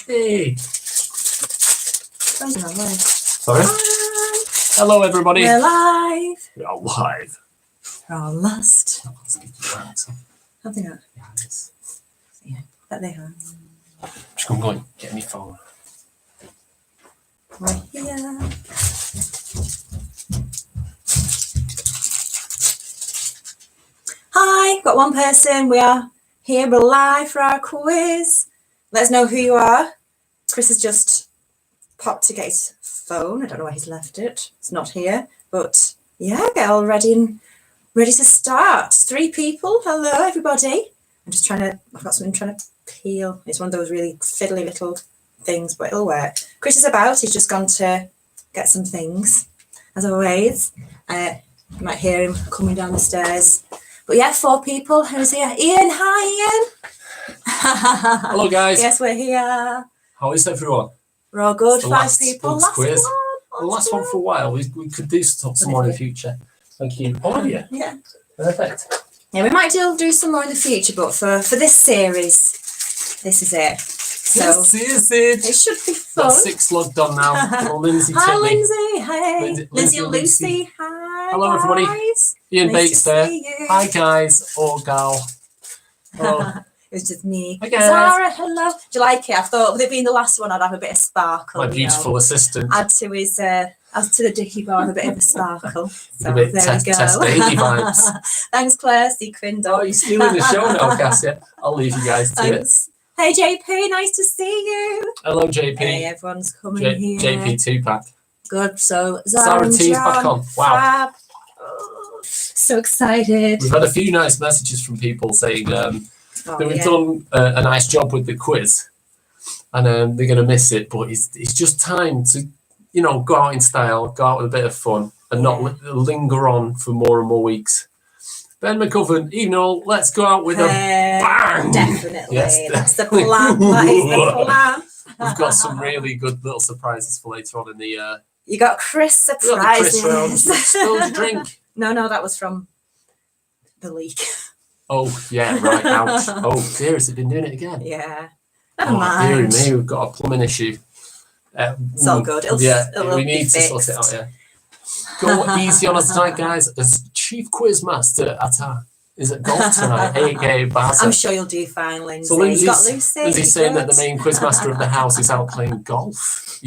Hey. Sorry? Hello, everybody. We're live. We are live. We're all lost. Have they not? Yeah, That they have. I'm just going to go and get my phone. We're here. Hi, got one person. We are here. We're live for our quiz. Let us know who you are. Chris has just popped to get his phone. I don't know where he's left it. It's not here. But yeah, get all ready and ready to start. 3 people. Hello, everybody. I've got something I'm trying to peel. It's one of those really fiddly little things, but it'll work. Chris is about. He's just gone to get some things, as always. You might hear him coming down the stairs. But yeah, 4 people. Who's here? Ian. Hi, Ian. Hello, guys. Yes, we're here. How is everyone? We're all good. It's the 5 last people. month's quiz. The last one for a while. We could do some more in the future. Thank you. Oh, have you? Yeah. Perfect. Yeah, we might do some more in the future, but for this series, this is it. So This is it. it should be fun. Got 6 logged on now. Hello, Lindsay. Hi, Titley. Lindsay. Hey. Lindsay and Lucy. Lucy. Hi. Hello, everybody. Guys. Ian Nice Bates to there. see you. Hi, guys. Or gal. Hello. It was just me. Hi, guys. Zara, hello. Do you like it? I thought with it being the last one, I'd have a bit of sparkle. My you beautiful know. assistant. Add to his, add to the Dicky bar a bit of a sparkle. So A bit there test we go. baby vibes. Thanks, Claire. Sequin. Oh, you're stealing the show now, Cassia. I'll leave you guys to it. Thanks. Hey, JP. Nice to see you. Hello, JP. Hey, everyone's coming here. JP 2-pack. Good. So Sarah and T's John, back on. Wow. Fab. Oh, so excited. We've had a few nice messages from people saying that we've done a nice job with the quiz, and they're going to miss it. But it's just time to, go out in style, go out with a bit of fun, and not linger on for more and more weeks. Ben McGovern, let's go out with a bang. Definitely. Yes, That's the plan. That is the plan. We've got some really good little surprises for later on in the. You got Chris We got the Chris round. surprises. Spilled a drink. No, that was from the leak. Oh yeah, right. Ouch. Oh dear, has it been doing it again? Yeah. Never Oh mind. dear me, we've got a plumbing issue. It's all good. It'll we be need to sort it fixed. out. Yeah. Go easy on us tonight, guys. As Chief Quizmaster is at golf tonight, aka Baza. I'm sure you'll do fine, Lindsay. So Lindsay's, You got Lucy. Lindsay's saying that the Good. main quizmaster of the house is out playing golf.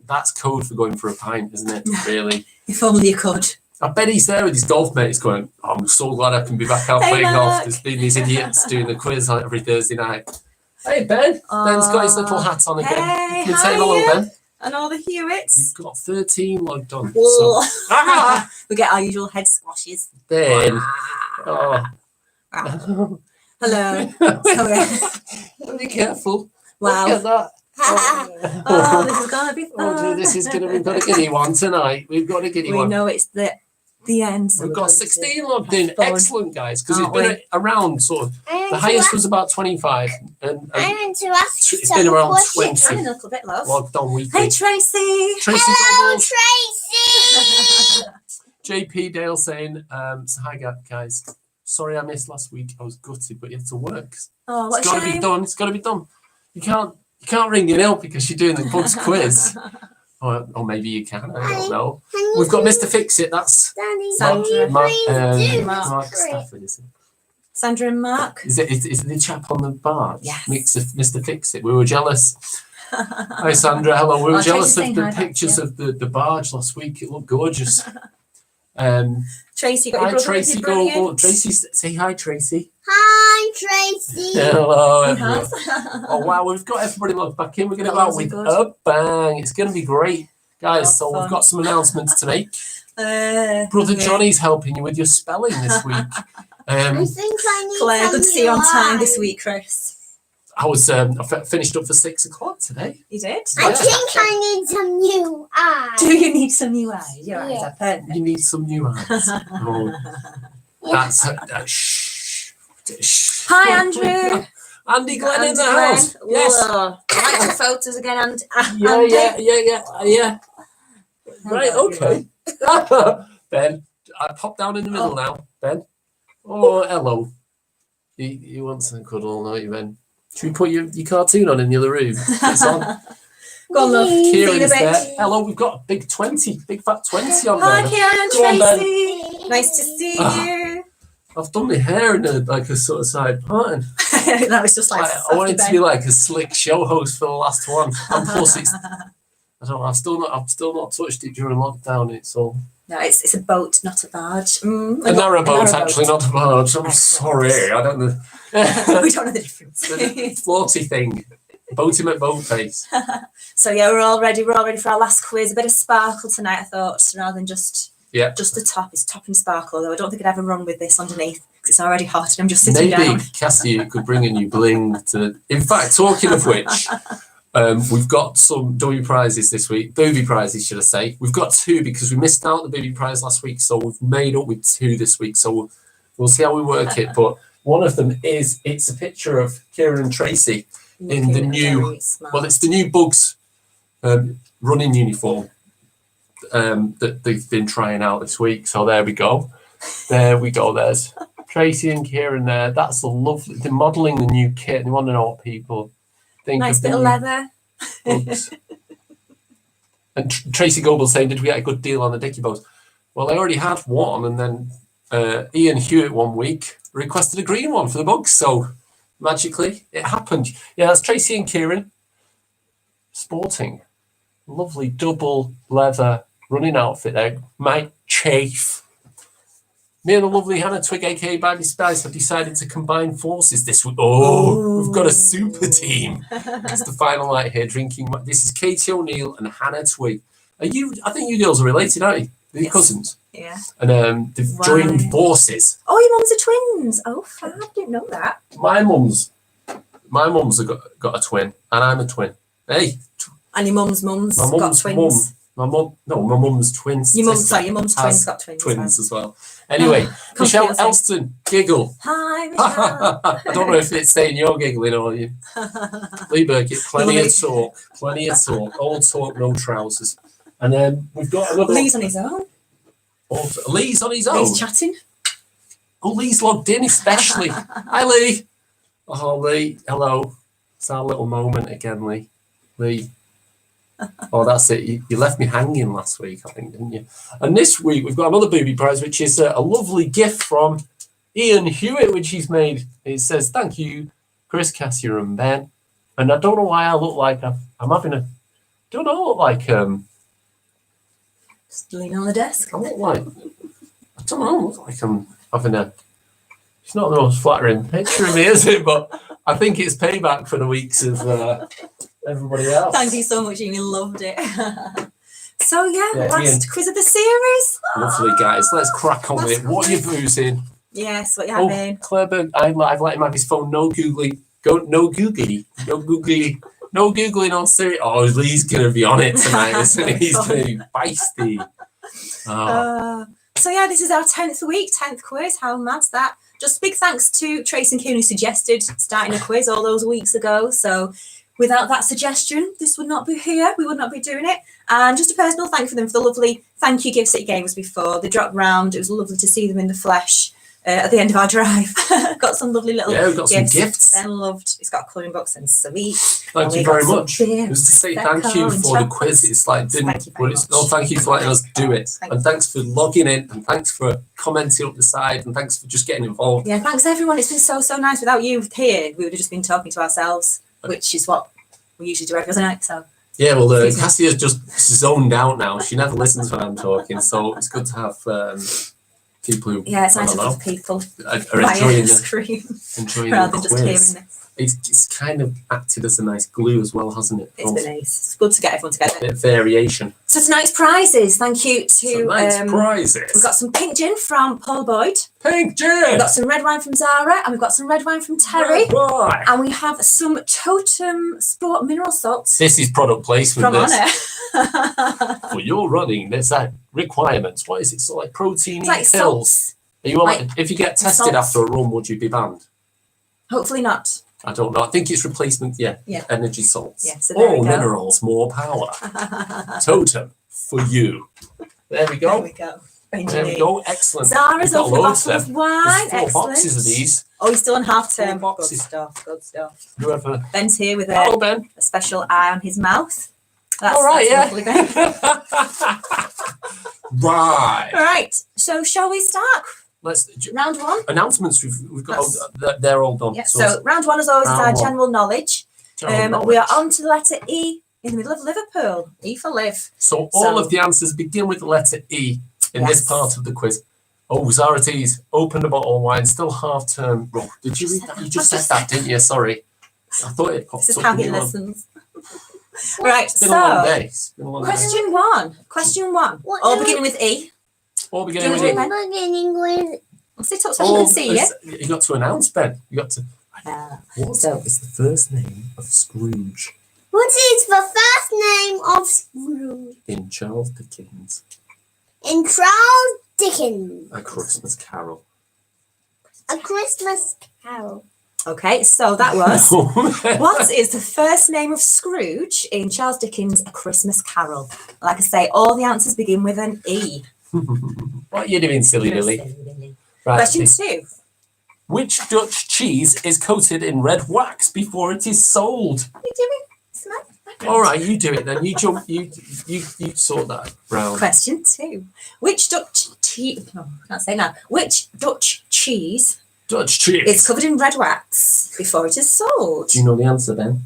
That's code for going for a pint, isn't it? Really? If only you could. I bet he's there with his golf mates going, I'm so glad I can be back out Hey, playing Mark. golf. There's been these idiots doing the quiz every Thursday night. Hey, Ben. Ben's got his little hat on again. Hey, You can how say are hello, you? Ben. And all the Hewitts. You've got 13 logged on. So. Whoa. We get our usual head squashes. Ben. Oh. Hello. Sorry. Be careful. Wow. Look at that. Oh, this is gonna be fun. Oh, dear, this is going to be. We've got a giddy one tonight. We've got a giddy We one. know it's the end. So We've we're got going 16 logged in. fun. Excellent, guys, because it's Aren't been around sort of. The highest was about 25, and I want to ask it's been around to- 20 Running a little bit, love. logged on weekly. Hey, Tracy. Tracy Hello, Gobles, Tracy. JP Dale saying, so hi guys. Sorry I missed last week. I was gutted, but you have to work. Oh, what It's a got to be shame. done. It's got to be done. You can't ring in ill because you're doing the Bugs quiz. Or maybe you can. I don't know. We've got Mr. Fix It. That's Daddy, Sandra. Mark Mark. Stafford, is it? Sandra and Mark. Is it the chap on the barge? Yes. Mr. Fix It. We were jealous. Hi, Sandra. Hello. We were Oh, jealous Tracy's of saying the hi back, pictures yeah. of the barge last week. It looked gorgeous. Tracy, got your Hi, brother Tracy. with you, brilliant. Go. Tracy, say hi, Tracy. Hi, Tracy. Hello, He everyone. has. Oh, wow. We've got everybody logged back in. We're going to go That out was with good. a bang. It's going to be great. Guys, Oh, so fun. we've got some announcements to make. Brother Okay. Johnny's helping you with your spelling this week. I think I need Claire, some good to see you on time new this eyes. week, Chris. I finished up for 6 o'clock today. You did? I Yeah. think I need some new eyes. Do you need some new eyes? Your eyes Yeah. are perfect. You need some new eyes. Oh, that's shh. Shh. Hi, Andrew. Andy Glenn in the Andy house. Glenn. Yes. Whoa. I like your photos again, and Yeah. Right. Okay. Ben, I pop down in the middle now. Ben. Oh, hello. He wants a cuddle, don't you, Ben? Should we put your cartoon on in the other room? It's on. Go on, love. See you in a Kieran's bit. there. Hello, we've got a big 20, big fat 20 on Hi, there. Kieran, Go on, Ben. Tracy. Nice to see you. I've done my hair in a sort of side pattern. That was just like I wanted to be like a slick show host for the last one. And plus, I've still not touched it during lockdown. It's all No, it's a boat, not a barge. a narrow boat, actually, not a barge. I'm sorry, I don't know. We don't know the difference. The floaty thing, boaty McBoatface. So yeah, we're all ready. We're all ready for our last quiz. A bit of sparkle tonight, I thought, rather than just the top. It's top and sparkle. Although I don't think I'd ever run with this underneath because it's already hot and I'm just sitting down. Maybe Cassie could bring a new bling to. In fact, talking of which. We've got some dummy prizes this week. Booby prizes, should I say. We've got 2 because we missed out the booby prize last week, so we've made up with 2 this week. So we'll see how we work it. But one of them it's a picture of Kieran and Tracy in the new, it's the new Bugs running uniform that they've been trying out this week. So there we go. There's Tracy and Kieran there. That's a lovely. They're modelling the new kit. They want to know what people think. Nice of bit of leather. Bugs. And Tracy Goble saying, did we get a good deal on the Dicky Bows? Well, I already had one, and then Ian Hewitt one week requested a green one for the Bugs, so magically it happened. Yeah, that's Tracy and Kieran sporting lovely double leather running outfit there. Mike Chafe. Me and the lovely Hannah Twig, aka Baby Spice, have decided to combine forces this week. We've got a super team. It's the final night here drinking. This is Katie O'Neill and Hannah Twig. I think you girls are related, aren't you? They're cousins. Yeah. And they've joined forces. Oh, your mums are twins. Oh, fab. Didn't know that. My mum's have got a twin, and I'm a twin. Hey. And your mum's got twins. My mum's twins. Your mum's twins got twins. Twins as well. Anyway, Michelle Elston, giggle. Hi, Michelle. I don't know if it's saying you're giggling or you. Lee Burkett, plenty of talk. Old talk, no trousers. And then we've got another. Lee's on his own. Lee's on his own. Lee's chatting. Oh, Lee's logged in especially. Hi, Lee. Oh, Lee. Hello. It's our little moment again, Lee. Lee. Oh, that's it. You left me hanging last week, I think, didn't you? And this week we've got another booby prize, which is a lovely gift from Ian Hewitt, which he's made. It says, "Thank you, Chris, Cassia, and Ben." And I don't know why I look like I'm having a. Don't know. I look like Just leaning on the desk. I look like. I don't know. I look like I'm having a. It's not the most flattering picture of me, is it? But I think it's payback for the weeks of. Everybody else. Thank you so much, Ian. Loved it. So last Ian. quiz of the series. Lovely, guys. Let's crack on with it. What are you boozing? Yes, what you having? Claire Berg, I've let him have his phone. No googly. No googly on Siri. Oh, Lee's gonna be on it tonight, isn't he? He's gonna be feisty. So this is our 10th week, 10th quiz. How mad's that? Just big thanks to Tracy and Kieran who suggested starting a quiz all those weeks ago. So without that suggestion, this would not be here. We would not be doing it. And just a personal thank for them for the lovely thank you gifts that you gave us before. They dropped round. It was lovely to see them in the flesh at the end of our drive. Got some lovely little we've got some gifts. Ben loved. It's got a colouring books and sweets. Thank you very much. It was to say thank you for the quiz. It's like thank you for letting us do it. And thanks for logging in, and thanks for commenting up the side, and thanks for just getting involved. Yeah, thanks everyone. It's been so nice. Without you here, we would have just been talking to ourselves, which is what we usually do every other night. So yeah, well, Cassia's just zoned out now. She never listens when I'm talking, so it's good to have people who it's nice to have people are enjoying rather than just hearing this. It's kind of acted as a nice glue as well, hasn't it? It's been nice. It's good to get everyone together. A bit of variation. So tonight's prizes. Thank you to prizes. We've got some pink gin from Paul Boyd. Pink gin. We've got some red wine from Zara, and we've got some red wine from Terry. Right. And we have some Totem Sport mineral salts. This is product placement from Honor. For your running, there's requirements. What is it? So like protein like pills. Are you if you get tested after a run, would you be banned? Hopefully not. I don't know. I think it's replacement. Yeah. Energy salts. Yeah. So there we go. Minerals, more power. Totem for you. There we go. There we go. There we go. Excellent. Zara's We've got off a loads bottle then. of wine. There's 4 Excellent. boxes of these. Oh, he's still on half term. 4 Good boxes. stuff. Good stuff. Whoever. Ben's here with Hello, a Ben. special eye on his mouth. That's, All right, that's yeah. lovely, Ben. Right. All right. So shall we start? Let's Round one. announcements. We've got. They're all done. Yeah. So round one, as always, is our Round one. general knowledge. General We are knowledge. on to the letter E in the middle of Liverpool. E for live. So all of the answers begin with the letter E in this Yes. part of the quiz. Oh, Zara T's opened a bottle of wine, still half term. Oh, did you read that? You just said that, didn't you? Sorry. I thought it popped This is up how in he your- listens. Right. It's been a long So day. It's been a long day. question one. Question one. What All do beginning with E. All beginning Do with you E. do it, Ben? Beginning with I'll sit up so you can see you. You got to announce, Ben. You got to. What So- is the first name of Scrooge what is the first name of Scrooge? in Charles Dickens' In Charles Dickens, A Christmas Carol? A Christmas Carol. Okay, so that was what is the first name of Scrooge in Charles Dickens' A Christmas Carol? Like I say, all the answers begin with an E. What are you doing, silly Lily? Right. Question two. Which Dutch cheese is coated in red wax before it is sold? What are you doing? Smile. All right, you do it then. You jump. You sort that round. Question two. Which Dutch cheese? No, I can't say now. Which Dutch cheese Dutch cheese. is covered in red wax before it is sold? Do you know the answer then?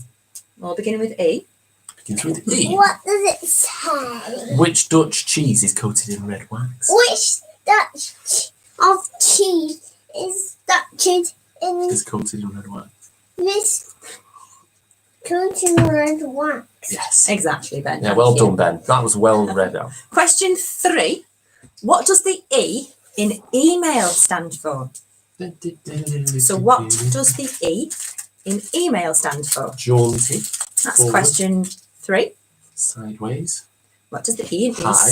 All beginning with E. Begins with E. What does it say? Which Dutch cheese is coated in red wax? Which Dutch of cheese is Dutch in Is coated in red wax. this coating red wax? Yes. Exactly, Ben. Yeah, thank well you. done, Ben. That was well read out. Question three. What does the E in email stand for? So what does the E in email stand for? Jaunty, That's Forward. question three. sideways. What does the E in Hi.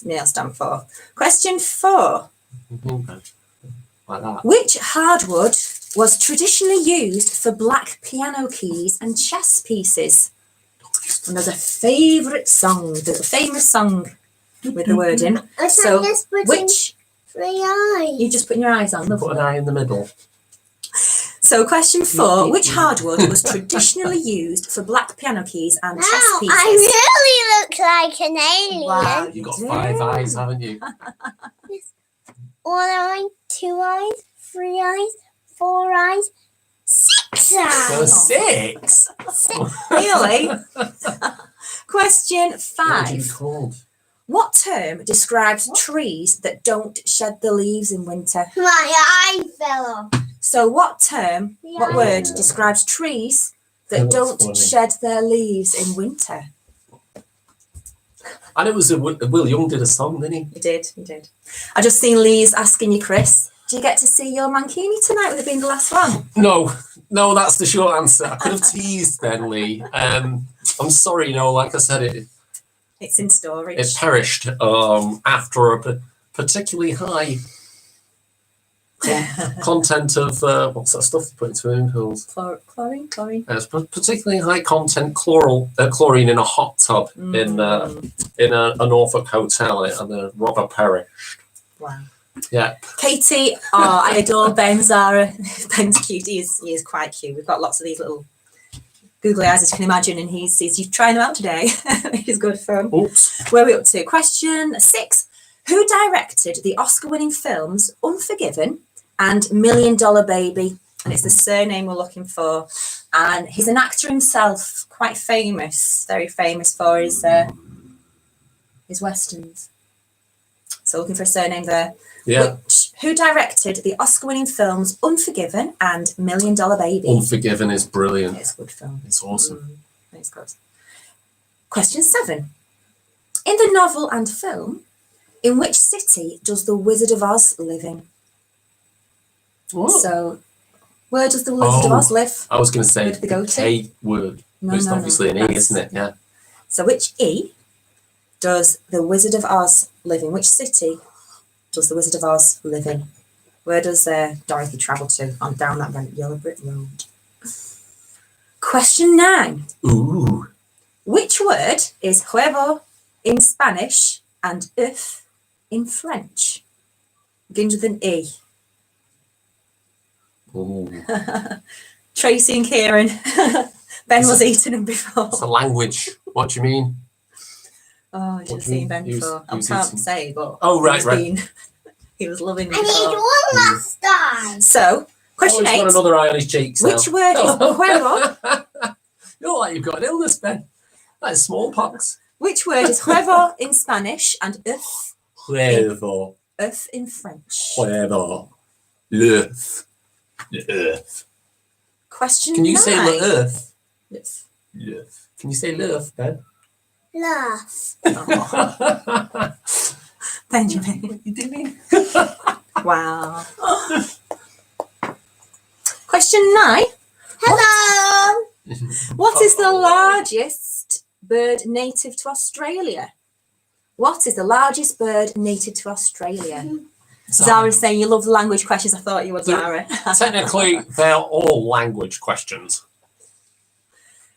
email stand for? Question four. Like that. Which hardwood was traditionally used for black piano keys and chess pieces? And there's a favourite song. There's a famous song with the word in. I So, can just put in Which 3 eyes. you just putting your eyes on. Put an Lovely. eye in the middle. So question four. Which hardwood was traditionally used for black piano keys and Now chess pieces? I really look like an alien. Wow. You've got do. 5 eyes, haven't you? 1 eye, 2 eyes, 3 eyes, 4 eyes, 6 So eyes. 6. Really? Question What are you 5. called? What term describes trees that don't shed the leaves in winter? My eye fell off. So what term, what Yeah. word describes trees that Oh, that's don't funny. shed their leaves in winter? And it was Will Young did a song, didn't he? You did, you did. I just seen Lee's asking you, Chris, do you get to see your mankini tonight with it being the last one? No, that's the short answer. I could have teased then, Lee. I'm sorry, like I said, It's in storage. it perished after a particularly high content of what's that stuff they put in swimming pools? Chlorine. It's particularly high content chlorine in a hot tub in a Norfolk hotel, and the robber perished. Wow. Yeah, Katie, I adore Ben, Zara. Ben's cute. He is quite cute. We've got lots of these little googly eyes, as you can imagine, and he's trying them out today, which is good fun. oops. Where are we up to? Question 6. Who directed the Oscar-winning films Unforgiven and $1 Million Baby? And it's the surname we're looking for. And he's an actor himself, quite famous, very famous for his westerns. So looking for a surname there. Yeah, Who directed the Oscar-winning films Unforgiven and $1 Million Baby? Unforgiven is brilliant. It's a good film. It's awesome. It's good. Question 7. In the novel and film, in which city does the Wizard of Oz live in? What? So, where does the Wizard of Oh. Oz live? I was going to say Where'd they go the to? K word. No, It's no, obviously no, an E, that's- isn't it? Yeah. So, which E does the Wizard of Oz live in? Which city does the Wizard of Oz live in? Where does Dorothy travel to on down that yellow brick road? Question 9. Ooh. Which word is huevo in Spanish and if in French? Begins with an E. Ooh. Tracy and Kieran. Ben was eating them before. It's a language. What do you mean? Oh, I should What have do you seen mean? Ben He was- before. he I was can't eating- say, but Oh, right, he's right. been- he was loving me. I need one last time. So, question Oh, he's got 8. another eye on his cheeks now. Which word is huevo? You look like you've got an illness, Ben. That is smallpox. Which word is huevo in Spanish and œuf Huevo. in French? Huevo. L'œuf. L'œuf. Question Can you 9. say l'œuf? Yes. L'œuf. Can you say l'œuf, Ben? Love. Oh, Benjamin. What you doing? Wow. Question 9. Hello. What is the largest bird native to Australia? What is the largest bird native to Australia? Zara's saying you love language questions. I thought you would, Zara. Technically, they're all language questions.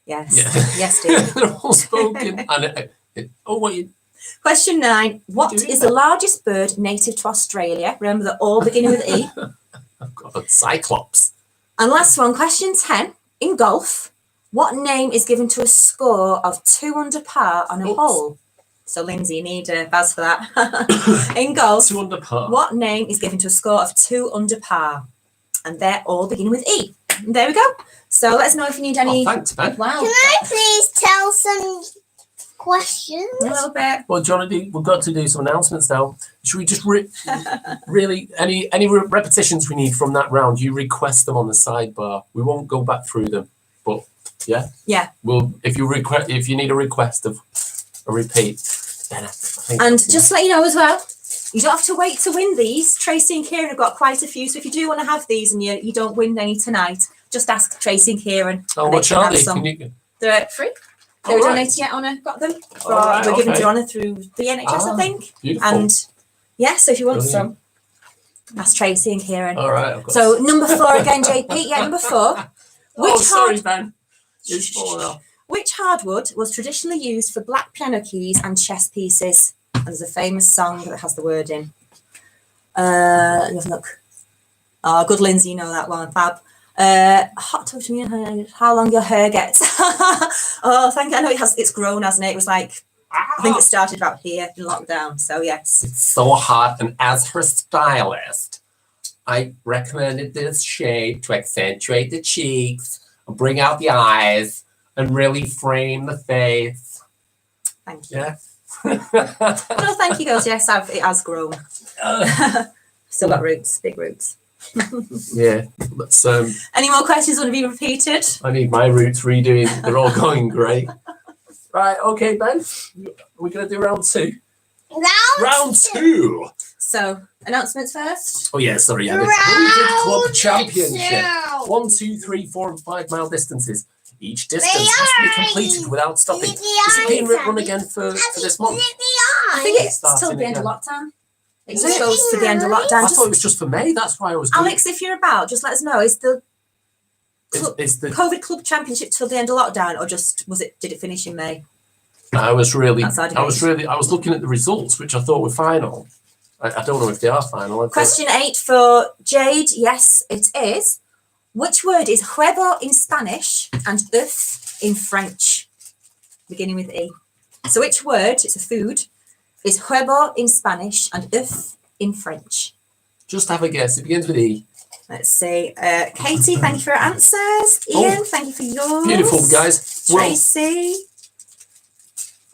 Yes. Yeah. Yes, dear. They're all spoken. And what you? Question 9. What doing is there? the largest bird native to Australia? Remember, they're all beginning with E. I've got a cyclops. And last one, question 10. In golf, what name is given to a score of 2 under par on a Oops. hole? So, Lindsay, you need a Baz for that. In golf, 2 under par. what name is given to a score of 2 under par? And they're all beginning with E. And there we go. So let us know if you need Oh, any. thanks, Ben. Wow. Can I please tell some questions? A little bit. Well, do you want to do? We've got to do some announcements now. Should we just really any repetitions we need from that round? You request them on the sidebar. We won't go back through them, but yeah. Yeah. Well, if you need a request of a repeat, then I think And that's just to let you know as well, you don't have to wait to win these. Tracy and Kieran have got quite a few. So if you do want to have these and you don't win any tonight, just ask Tracy and Kieran. Oh, and what can are have they? some. Can you? They're free. They All were right. donated yet Honour got them. All right, We're given okay. to Honour through the NHS, I Ah, think. Beautiful. And yeah, so if you want Brilliant. some, ask Tracy and Kieran. All right. I've got So number 4 again, JP. Yeah, number 4. oh, Which sorry, hard- Ben. It's falling off. Which hardwood was traditionally used for black piano keys and chess pieces? And there's a famous song that has the word in. Let me have a look. Oh, good Lindsay, you know that one. Fab. Hot tub to me, how long your hair gets. Oh, thank you. I know it's grown, hasn't it? It was like, I think it started about here in lockdown. So yes. It's so hot, and as her stylist, I recommended this shade to accentuate the cheeks, and bring out the eyes, and really frame the face. Thank you. Yeah. No, thank you, girls. Yes, it has grown. Still got roots, big roots. Yeah. Let's. Any more questions want to be repeated? I need my roots redoing. They're all going great. Right. Okay, Ben. We're gonna do round 2. Round 2. So, announcements first. Oh yeah. Sorry. Yeah. The Round 100 Club Championship. two. 1, 2, 3, 4, and 5 mile distances. Each distance They has to be are completed without stopping. easy Is it being eyes, run Abby. again for this month? I think it's till Starting the end of again. lockdown. It Is just it? goes to the end of I lockdown. thought it was just for May. That's why I was. Alex, if you're about, just let us know. Is the It's the. COVID Club Championship till the end of lockdown, or just did it finish in May? I was Outside of I was looking at the results, which I thought were final. I don't know if they are final. I thought- Question 8 for Jade. Yes, it is. Which word is huevo in Spanish and œuf in French? Beginning with E. So which word, it's a food, is huevo in Spanish and œuf in French? Just have a guess. It begins with E. Let's see. Katie, thank you for your answers. Ian, thank you for yours. Beautiful, guys. Well, Tracy.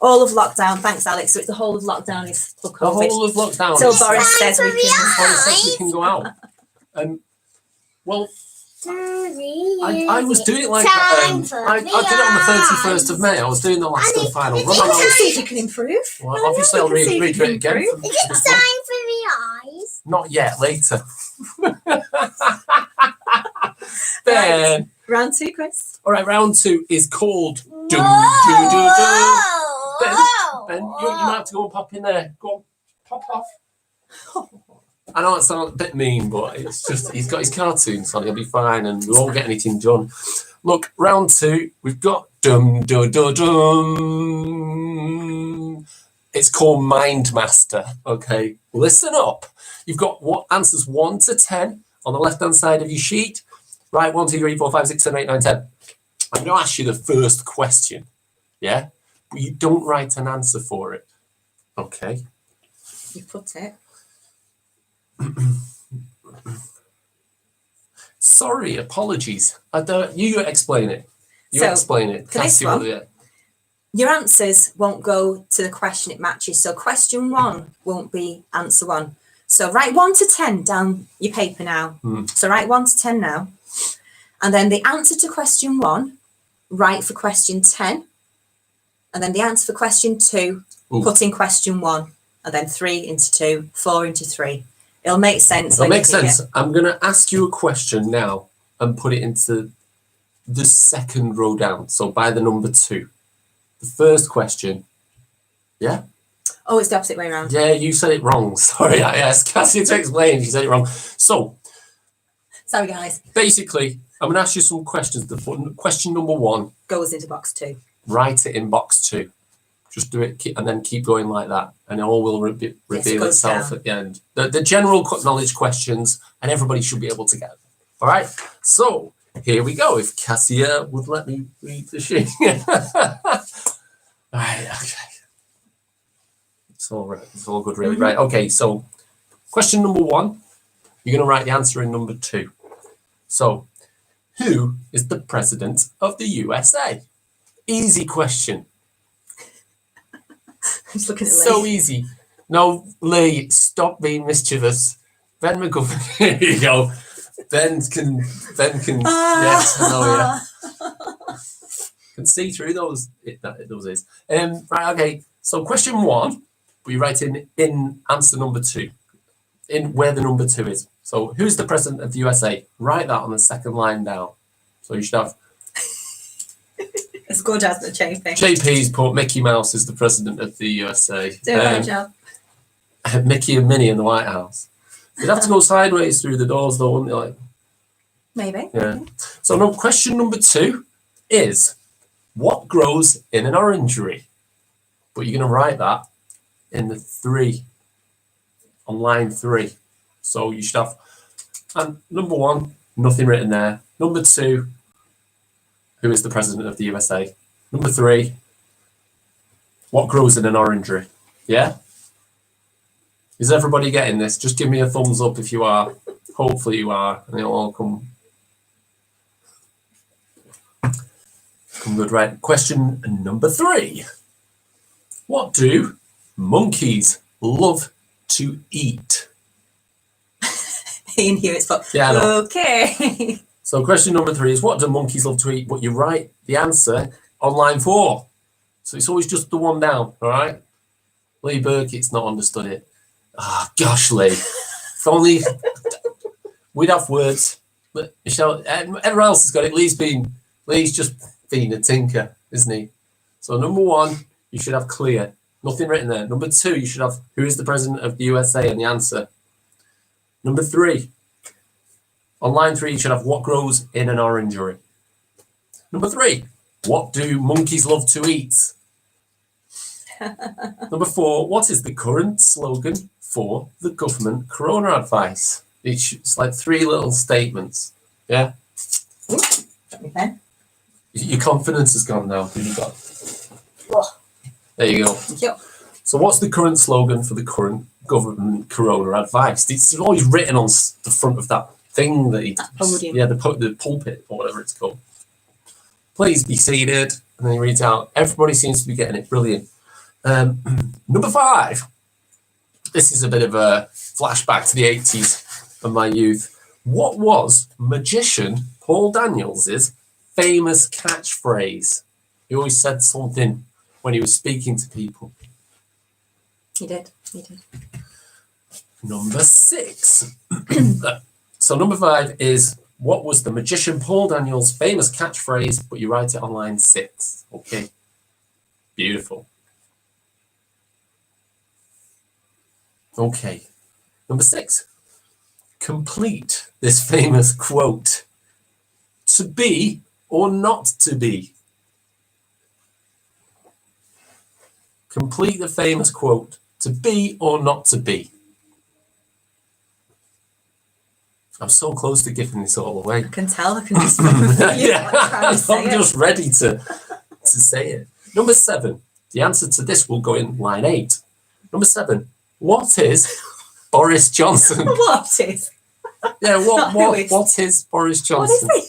All of lockdown. Thanks, Alex. So it's the whole of lockdown is for the COVID. whole of lockdown. Till is- Boris says we Time for can. Boris says we can go out. Well, I was doing it like Time for I did it on the 31st of May. I was doing the last and final run. And I Let's see was, if you can improve. well, obviously, I'll we can see if read you it can again. improve. Is it This time one. for the eyes? Not yet. Later. Ben. Round 2, Chris. All right. Round 2 is called. No. Ben, you might have to go and pop in there. Go on, pop off. I know it sounds a bit mean, but it's just he's got his cartoons on. He'll be fine, and we won't get anything done. Look, round 2, we've got dum dum dum dum. It's called Mind Master. Okay, listen up. You've got what answers 1 to 10 on the left-hand side of your sheet. Right, 1, 2, 3, 4, 5, 6, 7, 8, 9, 10. I'm going to ask you the first question. Yeah, but you don't write an answer for it. Okay. You put it. Sorry, apologies. I don't. You explain it. You So, explain it. for this Cassie, one- yeah. Your answers won't go to the question it matches. So question 1 won't be answer 1. So write 1 to 10 down your paper now. So write 1 to 10 now. And then the answer to question 1, write for question 10. And then the answer for question 2, Ooh. put in question 1. And then 3 into 2, 4 into 3. It'll make sense. That when you makes hear. sense. I'm going to ask you a question now and put it into the second row down. So by the number 2. The first question. Yeah? Oh, it's the opposite way around. Yeah, you said it wrong. Sorry, I asked Cassie to explain. She said it wrong. So Sorry, guys. basically, I'm going to ask you some questions. Question number 1, Goes into box 2. write it in box 2. Just do it and then keep going like that. And it all will reveal goes itself down. at the end. The general knowledge questions, and everybody should be able to get them. All right? So here we go. If Cassia would let me read the sheet. All right, okay. It's all right. It's all good, really. Right, okay. So question number 1, you're going to write the answer in number 2. So who is the president of the USA? Easy question. I'm just looking at So Lee. easy. No, Lee, stop being mischievous. Ben McGuffin. Here you go. Ben can. Yes, I know. Yeah, can see through those. Those is. Right. Okay. So question 1, we write in answer number 2, in where the number 2 is. So who's the president of the USA? Write that on the second line down. So you should have It's good as the JP. JP's put Mickey Mouse is the president of the USA. Do a good job. Mickey and Minnie in the White House. You'd have to go sideways through the doors, though, wouldn't you? Like, Maybe. yeah. So, no, question number 2 is, what grows in an orangery? But you're going to write that in the 3, on line 3. So you should have, and number 1, nothing written there. Number 2, who is the president of the USA? Number 3, what grows in an orangery? Yeah? Is everybody getting this? Just give me a thumbs up if you are. Hopefully you are, and it'll all come good. Right. Question number 3. What do monkeys love to eat? Ian Hewitt's put. Yeah, I know. Okay. So question number 3 is, what do monkeys love to eat? But you write the answer on line 4. So it's always just the one down, all right? Lee Burkitt's not understood it. Ah, gosh, Lee. If only we'd have words. But Michelle, everyone else has got it. Lee's just being a tinker, isn't he? So number 1, you should have clear. Nothing written there. Number 2, you should have who is the president of the USA and the answer. Number 3, on line 3, you should have what grows in an orangery. Number 3, what do monkeys love to eat? Number 4, what is the current slogan for the government corona advice? It's like 3 little statements. Yeah? Drop me pen. Your confidence has gone now. Who you got? Oh, There you go. thank you. So what's the current slogan for the current government corona advice? It's always written on the front of that thing that he... That podium. Yeah, the pulpit or whatever it's called. Please be seated. And then he reads out. Everybody seems to be getting it. Brilliant. Number 5. This is a bit of a flashback to the 80s and my youth. What was magician Paul Daniels' famous catchphrase? He always said something when he was speaking to people. He did. He did. Number 6. So number 5 is, what was the magician Paul Daniels' famous catchphrase? But you write it on line 6. Okay. Beautiful. Okay. Number 6. Complete this famous quote. To be or not to be? Complete the famous quote. To be or not to be. I'm so close to giving this all away. I can tell. I can just remember you Yeah, trying to say I'm just ready to say it. Number 7. The answer to this will go in line 8. Number 7. What is Boris Johnson? What is? Yeah, Not who is. what is Boris What is Johnson? he?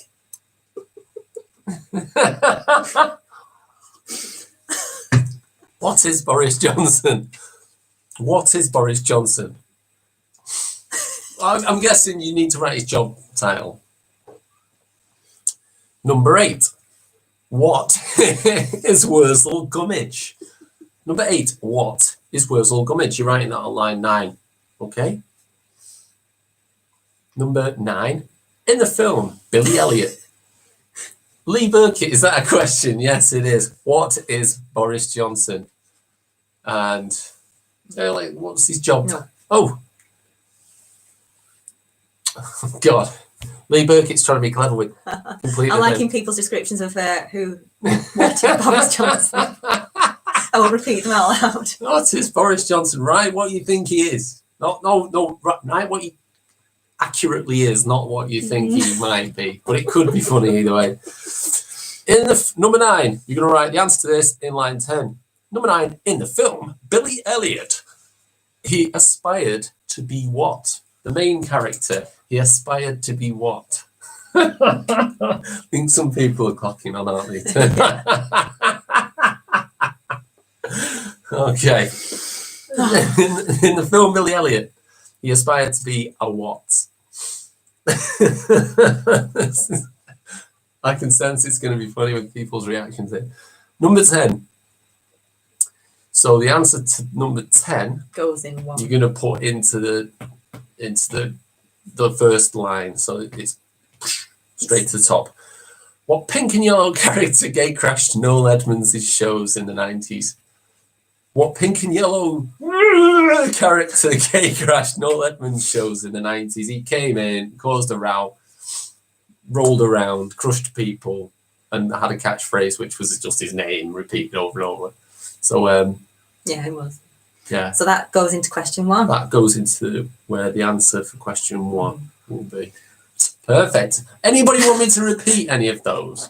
What is Boris Johnson? What is Boris Johnson? I'm guessing you need to write his job title. Number 8. What is Wurzel Gummidge? Number 8. What is Wurzel Gummidge? You're writing that on line 9. Okay. Number 9. In the film, Billy Elliot. Lee Burkitt, is that a question? Yes, it is. What is Boris Johnson? And what's his job? No. Oh, God. Lee Burkitt's trying to be clever with completely. I'm liking people's descriptions of what is Boris Johnson. I will repeat them out loud. What is Boris Johnson? Right, what you think he is. No, right, what he accurately is, not what you think he might be. But it could be funny either way. In the number 9, you're going to write the answer to this in line 10. Number 9, in the film, Billy Elliot. He aspired to be what? The main character. He aspired to be what? I think some people are clocking on, aren't they? Okay. In the film Billy Elliot, he aspired to be a what? I can sense it's going to be funny with people's reactions here. Number 10. So the answer to number 10 goes in one. you're going to put into the first line, so it's straight to the top. What pink and yellow character gay crashed Noel Edmonds' shows in the 90s? What pink and yellow character gay crashed Noel Edmonds' shows in the 90s? He came in, caused a row, rolled around, crushed people, and had a catchphrase which was just his name repeated over and over. So yeah, it was. Yeah. So that goes into question 1. That goes into where the answer for question 1 will be. Perfect. Anybody want me to repeat any of those?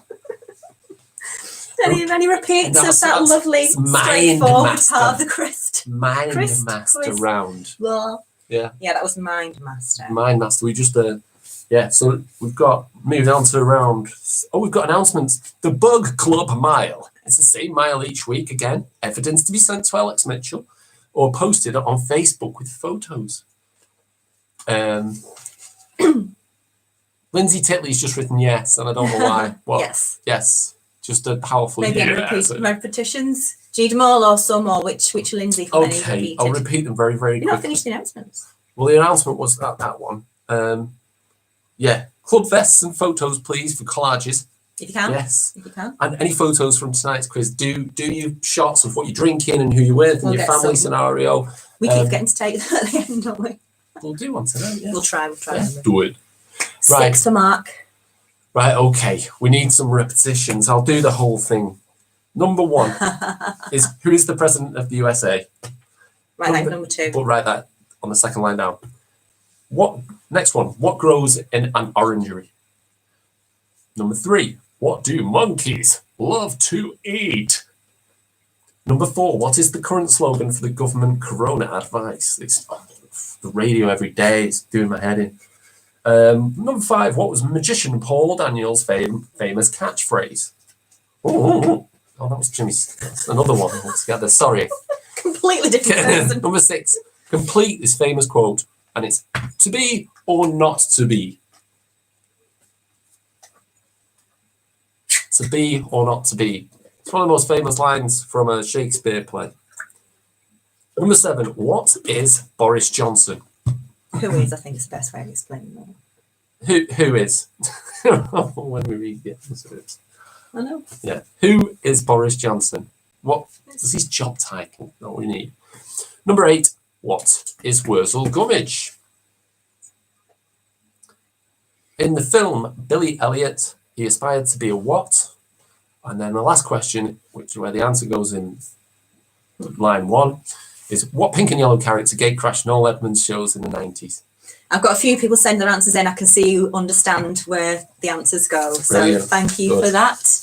Any repeats of that That's lovely, straightforward part of the Christ? Mind Christ Master quiz. round. Well, Yeah. yeah, that was Mind Master. Mind Master. We just so we've got moving on to round. Oh, we've got announcements. The Bug Club Mile. It's the same mile each week. Again, evidence to be sent to Alex Mitchell or posted on Facebook with photos. Lindsay Titley's just written yes, and I don't know why. What? Yes. Just a powerful Maybe yes. repetitions. Do you need them all or some more? Which Lindsay? From any Okay, repeated? I'll repeat them very, very You're not quickly. finished the announcements. Well, the announcement was that one. Yeah, club vests and photos, please, for collages. If you can. Yes. If you can. And any photos from tonight's quiz. Do you shots of what you're drinking and who you're with and We'll your get family some. scenario. We keep getting to take them at the end, don't we? We'll do one tonight. Yeah. We'll try. Yeah, do it. Right. 6 for Mark. Right. Okay. We need some repetitions. I'll do the whole thing. Number 1 is who is the president of the USA? Right, number 2. But write that on the second line down. Next one? What grows in an orangery? Number 3. What do monkeys love to eat? Number 4. What is the current slogan for the government corona advice? It's the radio every day. It's doing my head in. Number 5. What was magician Paul Daniels' famous catchphrase? Oh, that was Jimmy's. That's another one altogether. Sorry. Completely different person. Number 6. Complete this famous quote, and it's to be or not to be. To be or not to be. It's one of the most famous lines from a Shakespeare play. Number 7. What is Boris Johnson? Who is, I think, is the best way of explaining that. Who is? When we read the episodes. I know. Yeah. Who is Boris Johnson? What is his job title? Not what we need. Number 8. What is Wurzel Gummidge? In the film Billy Elliot, he aspired to be a what? And then the last question, which is where the answer goes in line 1 is what pink and yellow character gatecrashed in all Edmonds shows in the 90s? I've got a few people send their answers in. I can see you understand where the answers go. So Brilliant. thank you Good. for that.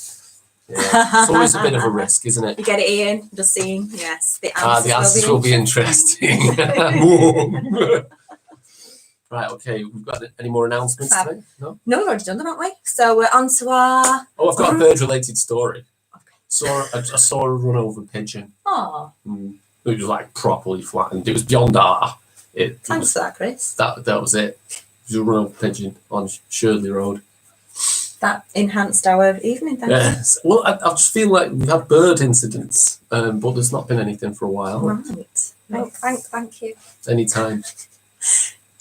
Yeah. It's always a bit of a risk, isn't it? You get it, Ian? Just seeing. Yes, the answers, The answers will be interesting. Right, okay. We've got any more announcements Fab. today? No? No, we've already done them, haven't we? So we're on to our... Oh, I've got a bird-related story. I saw a run-over pigeon. Oh, It was like properly flattened. It was beyond art. thanks for that, Chris. That was it. It was a run-over pigeon on Shirley Road. That enhanced our evening, thank Yes. Well, I just feel like we've had bird incidents, but there's not been anything for a you. while. Right. Oh, thank you. Anytime.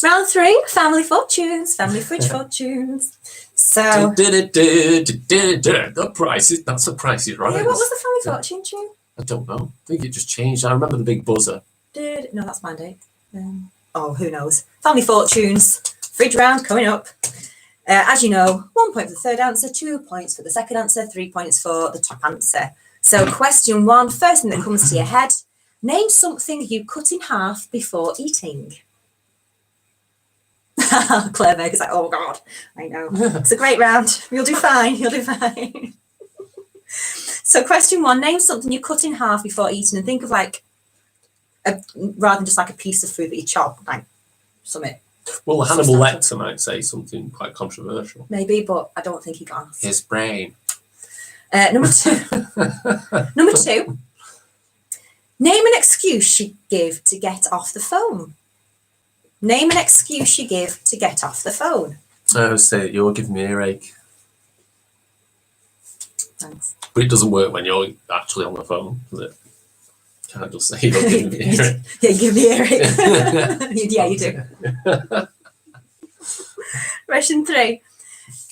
Round 3, family fortunes, family fridge fortunes. So, The prices. That's the prices, right? yeah, what was the family fortune tune? I don't know. I think it just changed. I remember the big buzzer. No, that's my date. Who knows? Family fortunes, fridge round coming up. As you know, 1 point for the third answer, 2 points for the second answer, 3 points for the top answer. So, question 1, first thing that comes to your head: name something you cut in half before eating. Claire Meg is like, oh God, I know. It's a great round. You'll do fine. You'll do fine. So, question 1: name something you cut in half before eating, and think of like rather than just like a piece of food that you chop, like something. Well, Hannibal Lecter might say something quite controversial. Maybe, but I don't think he got asked. His brain. Number 2. Number 2. Name an excuse she gave to get off the phone. Name an excuse she gave to get off the phone. I would say you're giving me an earache. Thanks. But it doesn't work when you're actually on the phone, does it? Can't just say you're giving me an earache. Yeah, you give me earache. Yeah, you do. Question 3.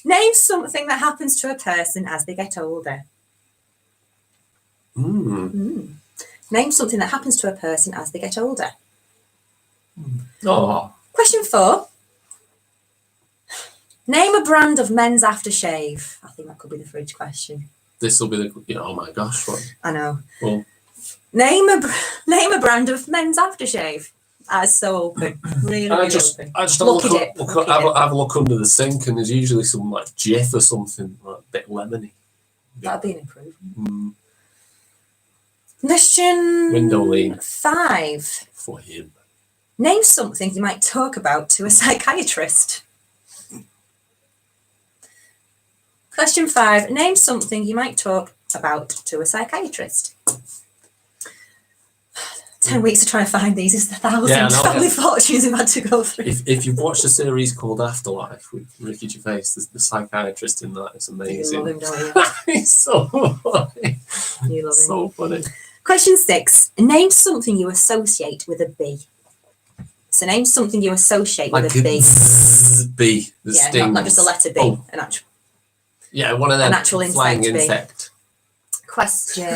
Name something that happens to a person as they get older. Name something that happens to a person as they get older. Oh, Question 4. Name a brand of men's aftershave. I think that could be the fridge question. this will be the. Oh my gosh! What? I know. Well, Name a brand of men's aftershave. That's so open. Really, I really just open. have Look a at it, look, look at have a look under the sink, and there's usually some like Jif or something like a bit lemony. That'd be an improvement. Mm, Question Window lean 5. for him. Name something you might talk about to a psychiatrist. Question 5. Name something you might talk about to a psychiatrist. 10 weeks to try and find these is the thousand Yeah, I know, family yeah. fortunes we've had to go through. If you've watched a series called Afterlife with Ricky Gervais, there's the psychiatrist in that. It's You amazing. love him, don't It's so funny. you? You love him. So funny. Question 6. Name something you associate with a bee. So name something you associate Like with a bee. bee that Yeah, stings. not just a letter B. Oh. An actual. Yeah, one of them. An actual flying insect bee. insect. Question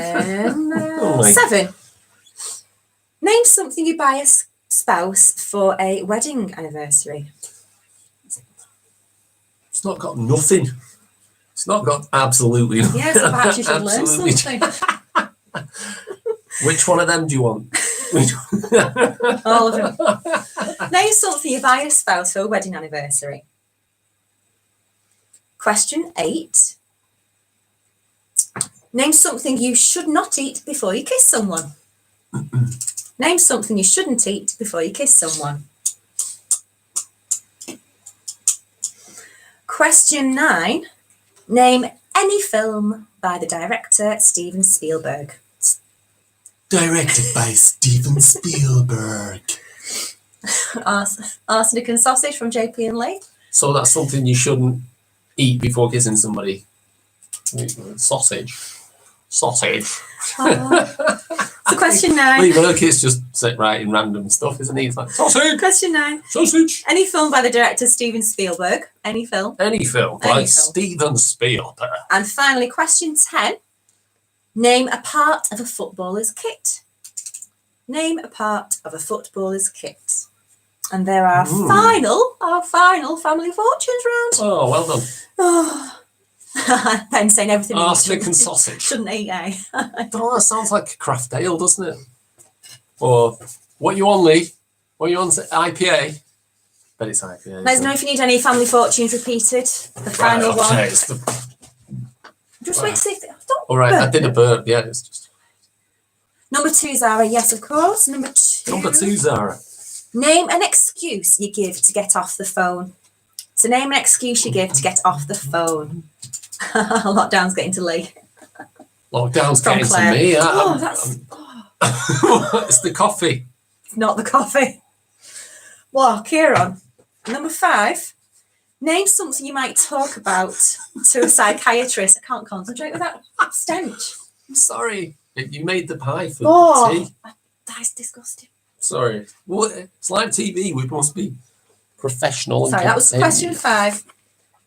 Oh my- 7. Name something you buy a spouse for a wedding anniversary. It's not got nothing. It's not got absolutely nothing. Yes, perhaps you should learn Absolutely. something. Which one of them do you want? All of them. Name something you buy a spouse for a wedding anniversary. Question 8. Name something you should not eat before you kiss someone. Name something you shouldn't eat before you kiss someone. Question 9. Name any film by the director Steven Spielberg. Directed by Steven Spielberg. Arsenic and Sausage from JP and Lee. So that's something you shouldn't eat before kissing somebody. Sausage. Sausage. So question 9. Lee Burkett's just sit writing random stuff, isn't he? It's like, sausage! Question 9. Sausage! Any film by the director Steven Spielberg. Any film. Any film Any by film. Steven Spielberg. And finally, question 10. Name a part of a footballer's kit. Name a part of a footballer's kit. And there are our final family fortunes round. Oh, well done. Oh. Ben saying everything he Arsenic and shouldn't- sausage. shouldn't eat, eh? Oh, that sounds like a craft ale, doesn't it? Or what you on, Lee? What you on? IPA? Bet it's IPA. Let us know if you need any family fortunes repeated. The final one. Okay, Just wait to see if don't all right, I burp did a it. burp. Yeah, it's just Number 2, Zara. Yes, of course. Number 2. number 2, Zara. Name an excuse you give to get off the phone. So name an excuse you give to get off the phone. Lockdown's getting to Lee. Lockdown's From getting Claire. to me. Oh, that's It's the coffee. not the coffee. Well, Kieran. Number 5. Name something you might talk about to a psychiatrist. I can't concentrate with that stench. I'm sorry. You made the pie for tea. That's disgusting. Sorry. Well, it's live TV. We must be professional. Sorry, and that was contained. question 5.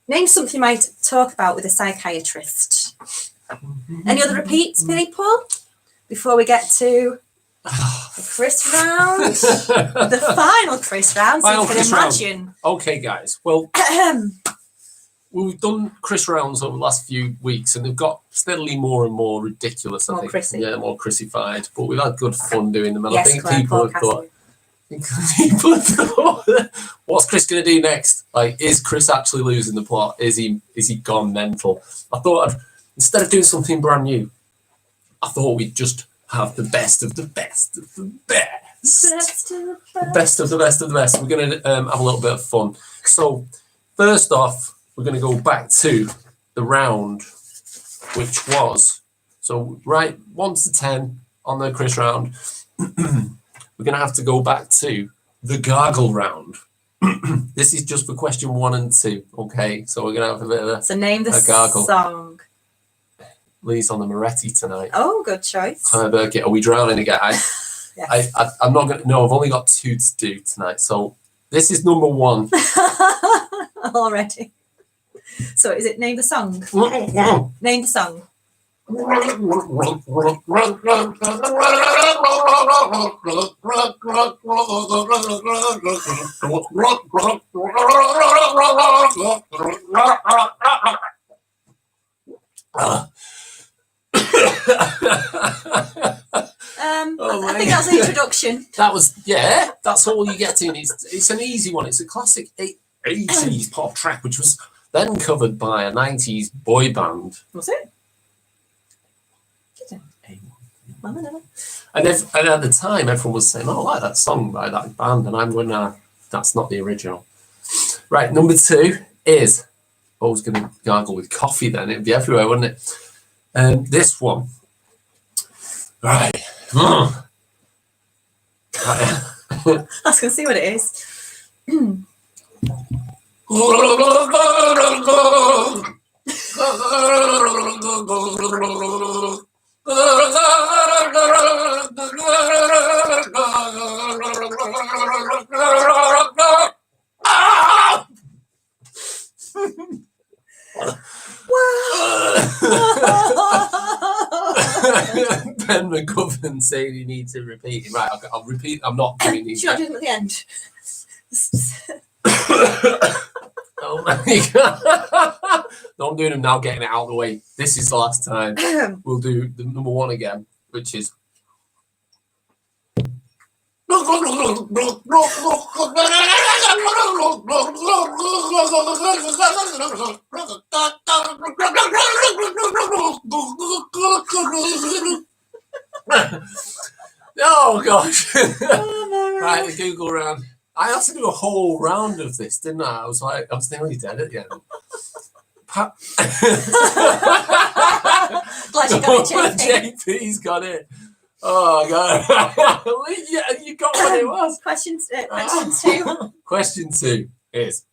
Name something you might talk about with a psychiatrist. Any other repeats, people? Before we get to the Chris round, the final Chris round, so Final you can Chris round. imagine. Okay, guys. Well, we've done Chris rounds over the last few weeks, and they've got steadily more and more ridiculous. More I think, Chrissy. yeah, more Chrissified. But we've had good fun doing them, and Yes, I think Claire, people have thought, podcasting. what's Chris going to do next? Like, is Chris actually losing the plot? Is he gone mental? I thought instead of doing something brand new, I thought we'd just have the best of the best of the best. The best of the best of the best. We're going to have a little bit of fun. So, first off, we're going to go back to the round, which was, so right, 1 to 10 on the Chris round. We're going to have to go back to the gargle round. This is just for question 1 and 2. Okay, so we're going to have a bit of a. So name the A gargle. song. Lee's on the Moretti tonight. Oh, good choice. Are we drowning again? Yes. I'm not going to. No, I've only got 2 to do tonight. So this is number 1. Already. So is it name the song? Name the song. Oh, I think that's the introduction. That was, yeah, that's all you get in. It's an easy one. It's a classic 80s pop track, which was then covered by a 90s boy band. Was it? Well, no. And at the time, everyone was saying, oh, I like that song by that band. And I'm going, nah, that's not the original. Right, number 2 is, I was going to gargle with coffee then. It'd be everywhere, wouldn't it? This one. Right. I was going to see what it is. Ben McGovern saying he needs to repeat it. Right, I'll repeat. I'm not doing these. Should I do them at the end? Oh my god. No, I'm doing them now, getting it out of the way. This is the last time. We'll do the number 1 again, which is. Oh gosh. Right, the Google round. I had to do a whole round of this, didn't I? I was nearly dead at the end. Glad you got it, JP. JP's got it. Oh god. Yeah, you got what it was. Question 2. Question 2 is.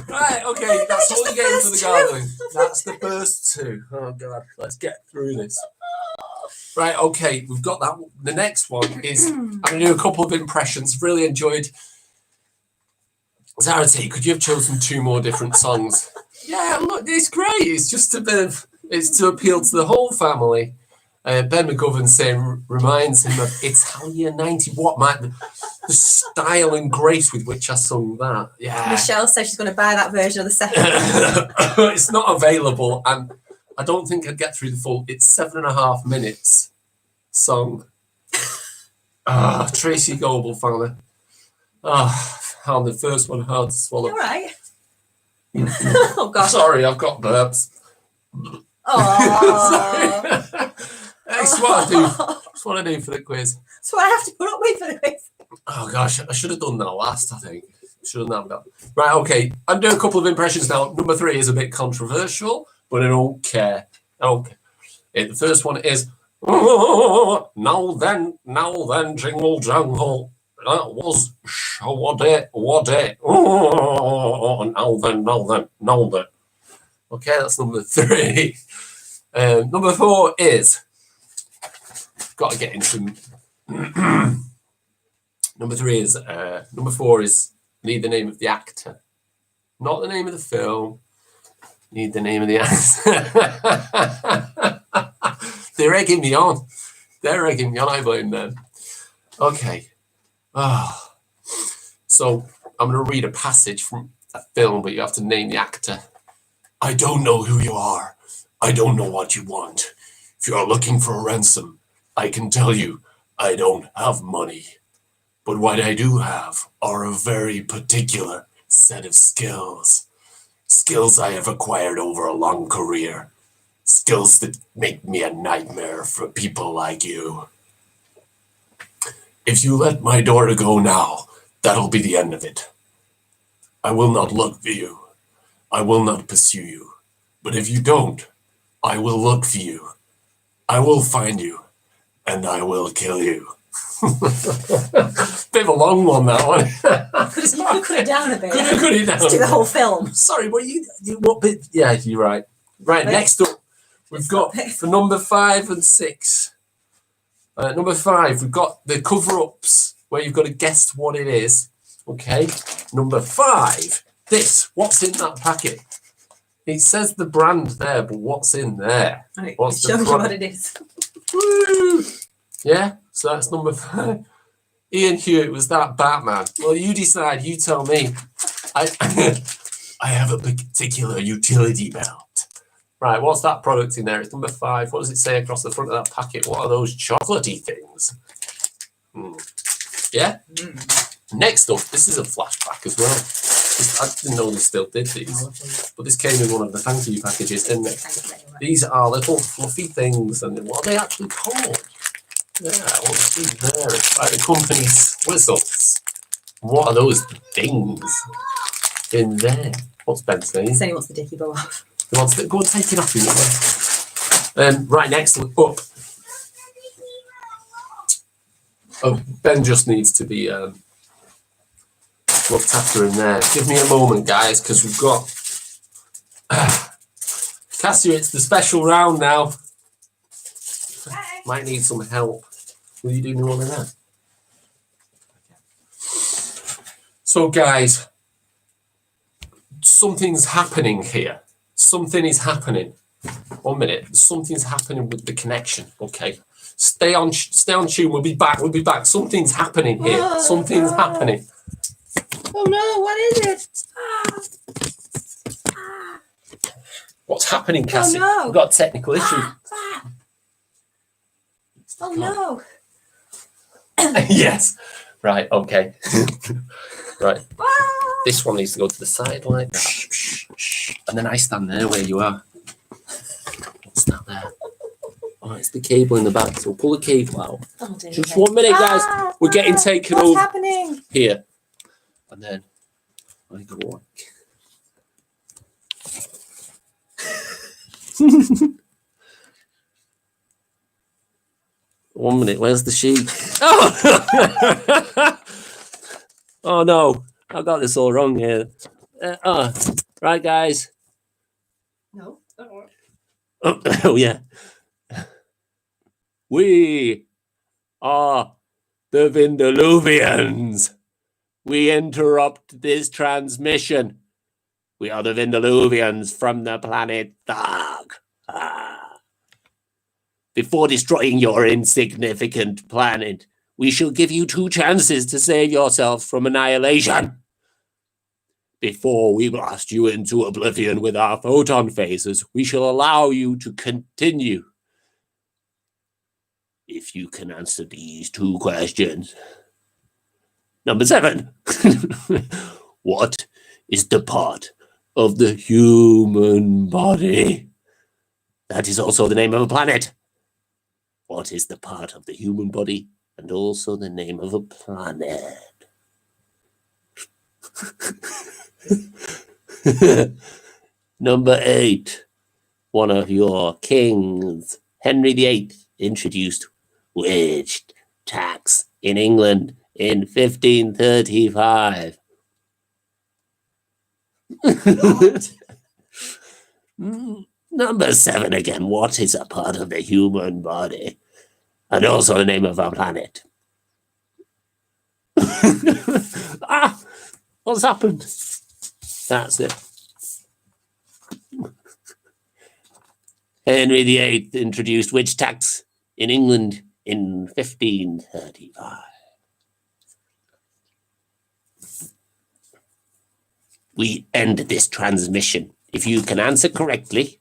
Right, okay, that's all you get for the gargling. That's the first 2. Oh god, let's get through this. Right, okay, we've got that. The next one is I'm going to do a couple of impressions. Really enjoyed Zarity, could you have chosen 2 more different songs? Yeah, look, it's great. It's just a bit of, it's to appeal to the whole family. Ben McGovern saying reminds him of Italia 90. What, man? The style and grace with which I sung that. Yeah. Michelle says she's going to buy that version of the second. It's not available, and I don't think I'd get through the full. It's 7.5 minutes song. Tracy Goebel family. Found the first one hard to swallow. All right. Oh gosh. Sorry, I've got burps. Oh. That's what I do. That's what I do for the quiz. That's what I have to put up with for the quiz. Oh gosh, I should have done that last. I think should have done that. Right, okay. I'm doing a couple of impressions now. Number 3 is a bit controversial, but I don't care. Okay. The first one is now then, jingle jangle. That was what it. Now then. Okay, that's number 3. Number 4 is got to get into. Number 3 is number 4 is need the name of the actor, not the name of the film. Need the name of the actor. They're egging me on. I blame them. Okay. So I'm going to read a passage from a film, but you have to name the actor. I don't know who you are. I don't know what you want. If you are looking for a ransom, I can tell you I don't have money. But what I do have are a very particular set of skills. Skills I have acquired over a long career. Skills that make me a nightmare for people like you. If you let my daughter go now, that'll be the end of it. I will not look for you. I will not pursue you. But if you don't, I will look for you. I will find you. And I will kill you. Bit of a long one, that one. Could have cut it down a bit. Could have cut it down. Let's do the whole film. Sorry, but you what bit? Yeah, you're right. Right, next up, we've got for number 5 and 6. Number 5, we've got the cover-ups where you've got to guess what it is. Okay. Number 5, what's in that packet? It says the brand there, but what's in there? Right, What's the show you product? what it is. Woo! Yeah, so that's number 5. Ian Hewitt, was that Batman? Well, you decide. You tell me. I have a particular utility belt. Right, what's that product in there? It's number 5. What does it say across the front of that packet? What are those chocolatey things? Yeah? Next up, this is a flashback as well. I didn't know they still did these. But this came in one of the thank you packages, didn't it? These are little fluffy things. And what are they actually called? Yeah, what's in there? It's by the company's whistles. What are those things in there? What's Ben saying? Saying he wants the dicky bow off. He wants to go and take it off. Right next up. Oh, Ben just needs to be looked after in there. Give me a moment, guys, because we've got Cassia. It's the special round now. Might need some help. Will you do me one of that? So, guys, something's happening here. Something is happening. 1 minute. Something's happening with the connection. Okay. Stay on tune. We'll be back. Something's happening here. Something's happening. Oh no, what is it? What's happening, Cassie? Oh, no. We've got a technical issue. Oh no. Yes. Right, okay. Right. This one needs to go to the side like that. And then I stand there where you are. What's that there? Oh, it's the cable in the back. So pull the cable out. Oh, dear. Just 1 minute, guys. We're getting taken What's over happening? here. And then I go on. 1 minute. Where's the sheet? Oh! Oh no, I got this all wrong here. Right, guys. No. Oh yeah. We are the Vindiluvians. We interrupt this transmission. We are the Vindiluvians from the planet Tharg. Before destroying your insignificant planet, we shall give you 2 chances to save yourselves from annihilation. Before we blast you into oblivion with our photon phasers, we shall allow you to continue. If you can answer these 2 questions. Number 7. What is the part of the human body? That is also the name of a planet. What is the part of the human body and also the name of a planet? Number 8. One of your kings, Henry VIII, introduced witch tax in England in 1535. Number 7 again. What is a part of the human body? And also the name of our planet. What's happened? That's it. Henry VIII introduced witch tax in England in 1535. We end this transmission. If you can answer correctly,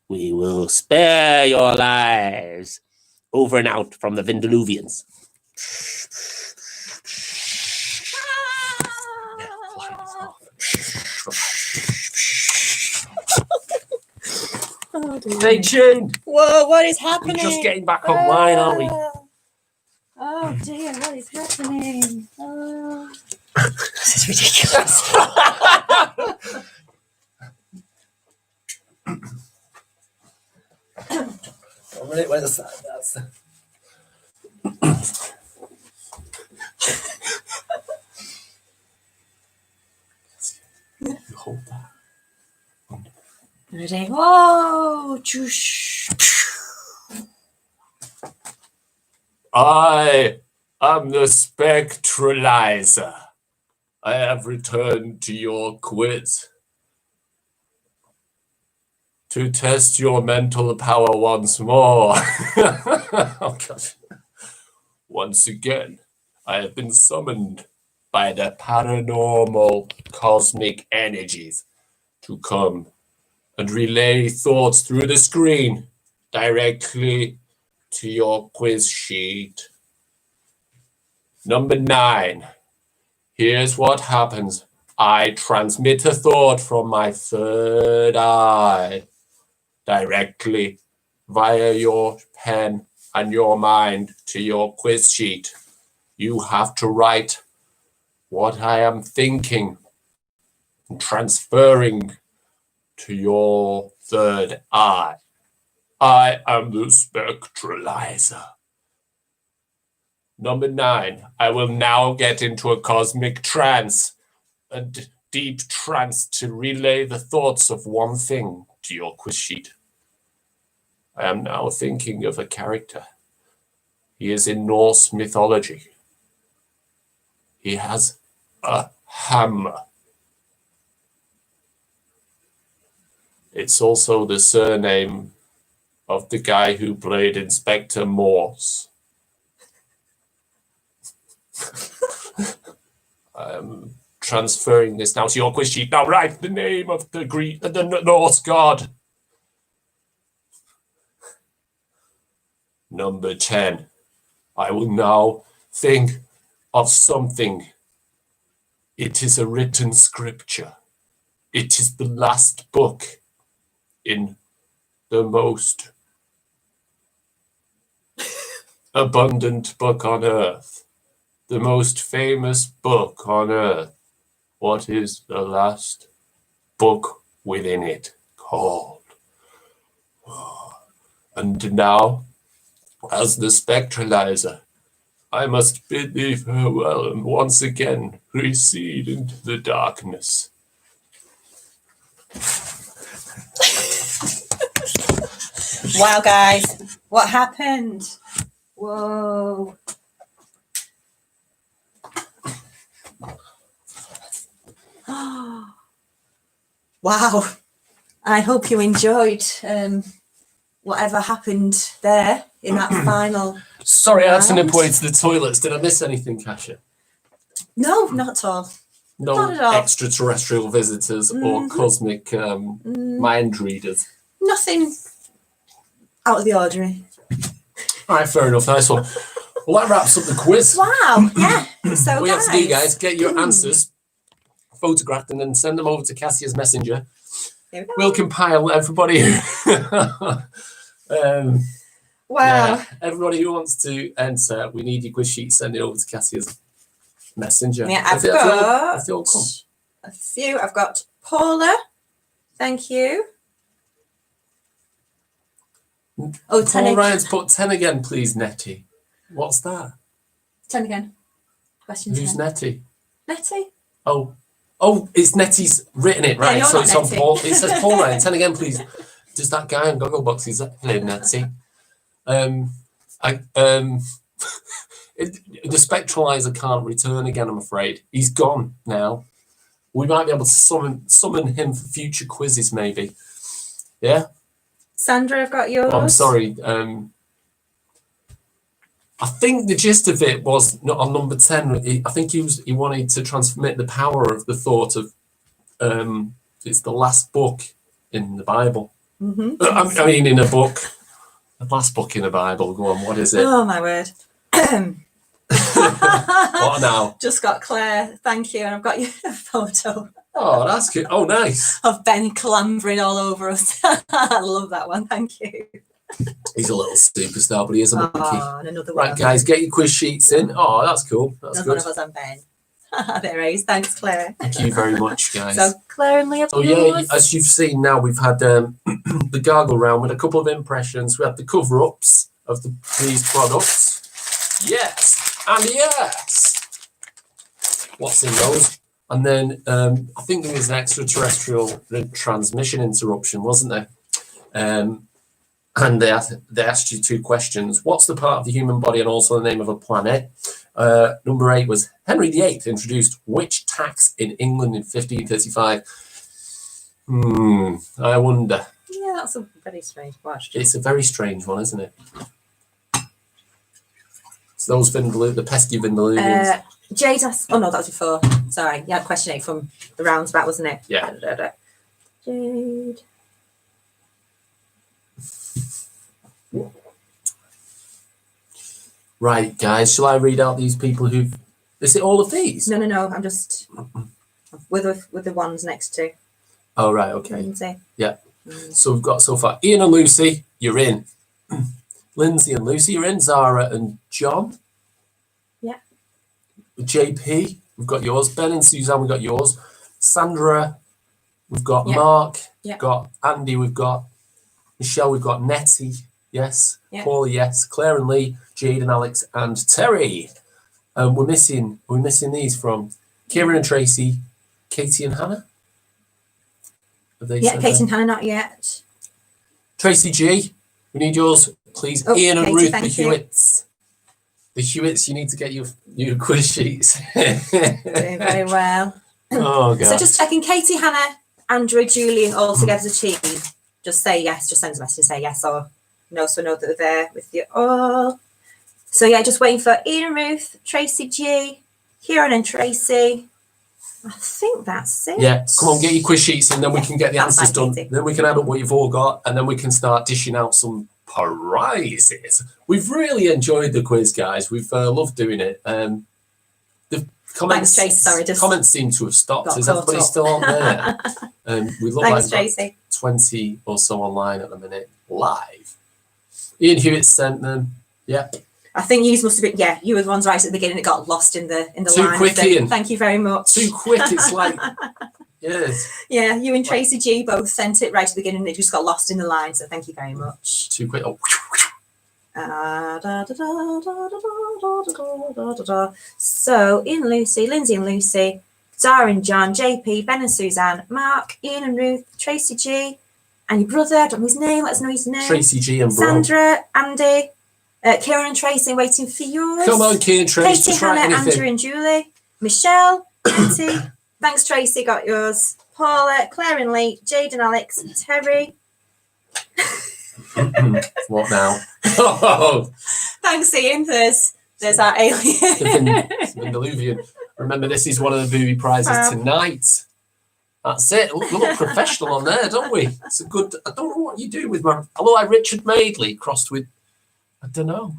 we will spare your lives. Over and out from the Vindiluvians. Oh, dear. Stay tuned. Whoa, what is happening? We're just getting back online, aren't we? Oh dear, what is happening? Oh. This is ridiculous. Where's that? That's you hold that. Ready? Whoa! Choosh. I am the Spectralizer. I have returned to your quiz to test your mental power once more. Oh, gosh. Once again, I have been summoned by the paranormal cosmic energies to come and relay thoughts through the screen directly to your quiz sheet. Number 9. Here's what happens. I transmit a thought from my third eye directly via your pen and your mind to your quiz sheet. You have to write what I am thinking and transferring to your third eye. I am the Spectralizer. Number 9, I will now get into a cosmic trance, a deep trance to relay the thoughts of one thing to your quiz sheet. I am now thinking of a character. He is in Norse mythology. He has a hammer. It's also the surname of the guy who played Inspector Morse. I'm transferring this now to your quiz sheet. Now write the name of the Norse god. Number 10. I will now think of something. It is a written scripture. It is the last book in the most abundant book on earth. The most famous book on earth. What is the last book within it called? And now, as the Spectralizer, I must bid thee farewell and once again recede into the darkness. Wow, guys, what happened? Whoa. Wow. I hope you enjoyed whatever happened there in that final. Sorry, I had to nip round. away to the toilets. Did I miss anything, Kasia? No, not at all. No Not at all. extraterrestrial visitors or cosmic mind readers. Nothing out of the ordinary. All right, fair enough. Nice one. Well, that wraps up the quiz. Wow. Yeah. So What you have to do, guys, get your answers photographed and then send them over to Casia's messenger. There we go. We'll compile everybody. Wow. Everybody who wants to enter, we need your quiz sheet. Send it over to Casia's messenger. Yeah, I've If got they'll come. a few. I've got Paula. Thank you. Oh, 10 Paul again. Ryan's put 10 again, please, Nettie. What's that? 10 again. Question Who's 10. Nettie? Nettie? Oh, it's Nettie's written it, right? you're So not it's on Nettie. Paul. It says Paul Ryan. 10 again, please. Does that guy on Gogglebox, is that hello, Nettie? The spectralizer can't return again, I'm afraid. He's gone now. We might be able to summon him for future quizzes, maybe. Yeah? Sandra, I've got yours. Oh, I'm sorry. I think the gist of it was not on number 10. I think he wanted to transmit the power of the thought of it's the last book in the Bible. Mm-hmm. I mean, in a book. The last book in the Bible. Go on, what is it? Oh, my word. What now? Just got Claire. Thank you. And I've got you a photo Oh, that's good. Oh, nice. of Ben clambering all over us. I love that one. Thank you. He's a little superstar, but he is a monkey. Oh, and another one. Right, guys, get your quiz sheets in. Oh, that's cool. That's Another good. one of us on Ben. There he is. Thanks, Claire. Thank you very much, guys. So, Claire and Leah. Oh yeah, as you've seen now, we've had the gargle round with a couple of impressions. We had the cover-ups of these products. Yes, and yes. What's in those? And then I think there was an extraterrestrial transmission interruption, wasn't there? And they asked you 2 questions. What's the part of the human body and also the name of a planet? Number 8 was Henry VIII introduced which tax in England in 1535? I wonder. Yeah, that's a very strange question. It's a very strange one, isn't it? So those the pesky Vindaloogians. Jade asked, oh no, that was before. Sorry, you had question 8 from the roundabout, wasn't it? Yeah. Jade. Right, guys, shall I read out these people who've... Is it all of these? No. I'm just with the ones next to. Oh, right, okay. Lindsay. Yeah. So we've got so far Ian and Lucy, you're in. Lindsay and Lucy, you're in. Zara and John. Yeah. JP, we've got yours. Ben and Suzanne, we've got yours. Sandra, we've got Yeah. Mark, Yeah. we've got Andy, we've got Michelle, we've got Nettie, yes. Yeah. Paula, yes. Claire and Lee, Jade and Alex, and Terry. We're missing these from Kieran and Tracy, Katie and Hannah. Have they Yeah, sent Kate their- and Hannah, not yet. Tracy G, we need yours, please. Oh, Ian and Katie, Ruth, the thank you. Hewitts. The Hewitts, you need to get your quiz sheets. Doing very well. Oh, God. So just checking, Katie, Hannah, Andrew, Julie, all together as a team. Just say yes. Just send us a message and say yes or no, so we know that they're there with you all. So yeah, just waiting for Ian and Ruth, Tracy G, Kieran and Tracy. I think that's it. Yeah, come on, get your quiz sheets and then we can get the That's answers fine, done. Katie. Then we can add up what you've all got and then we can start dishing out some prizes. We've really enjoyed the quiz, guys. We've loved doing it. The comments, Tracy, sorry, just comments seem to have stopped. got Is caught everybody up. still on there? We look Thanks, like Tracy. 20 or so online at the minute, live. Ian Hewitt sent them. Yeah. I think you must have been, yeah, you were the ones right at the beginning that got lost in the Too line. quick, So Ian. Thank you very much. Too quick. It's like, yes, Yeah, you and Tracy G both sent it right at the beginning and it just got lost in the line. So thank you very much. too quick. Oh, So Ian, Lucy, Lindsay and Lucy, Zara and John, JP, Ben and Suzanne, Mark, Ian and Ruth, Tracy G, and your brother, I don't know his name, let's know his name. Tracy G and Bro. Sandra, Andy, Kieran and Tracy, waiting for yours. Come on, Kieran Tracy, Katie, to try Hannah, anything. Andrew and Julie, Michelle, Katie, Thanks, Tracy. Got yours. Paula, Claire and Lee, Jade and Alex, Terry. What now? Oh, Thanks, Ian. There's our alien. Diluvian. Remember, this is one of the booby prizes tonight. That's it. We look professional on there, don't we? It's a good. I don't know what you do with my. I look like Richard Madeley crossed with. I don't know.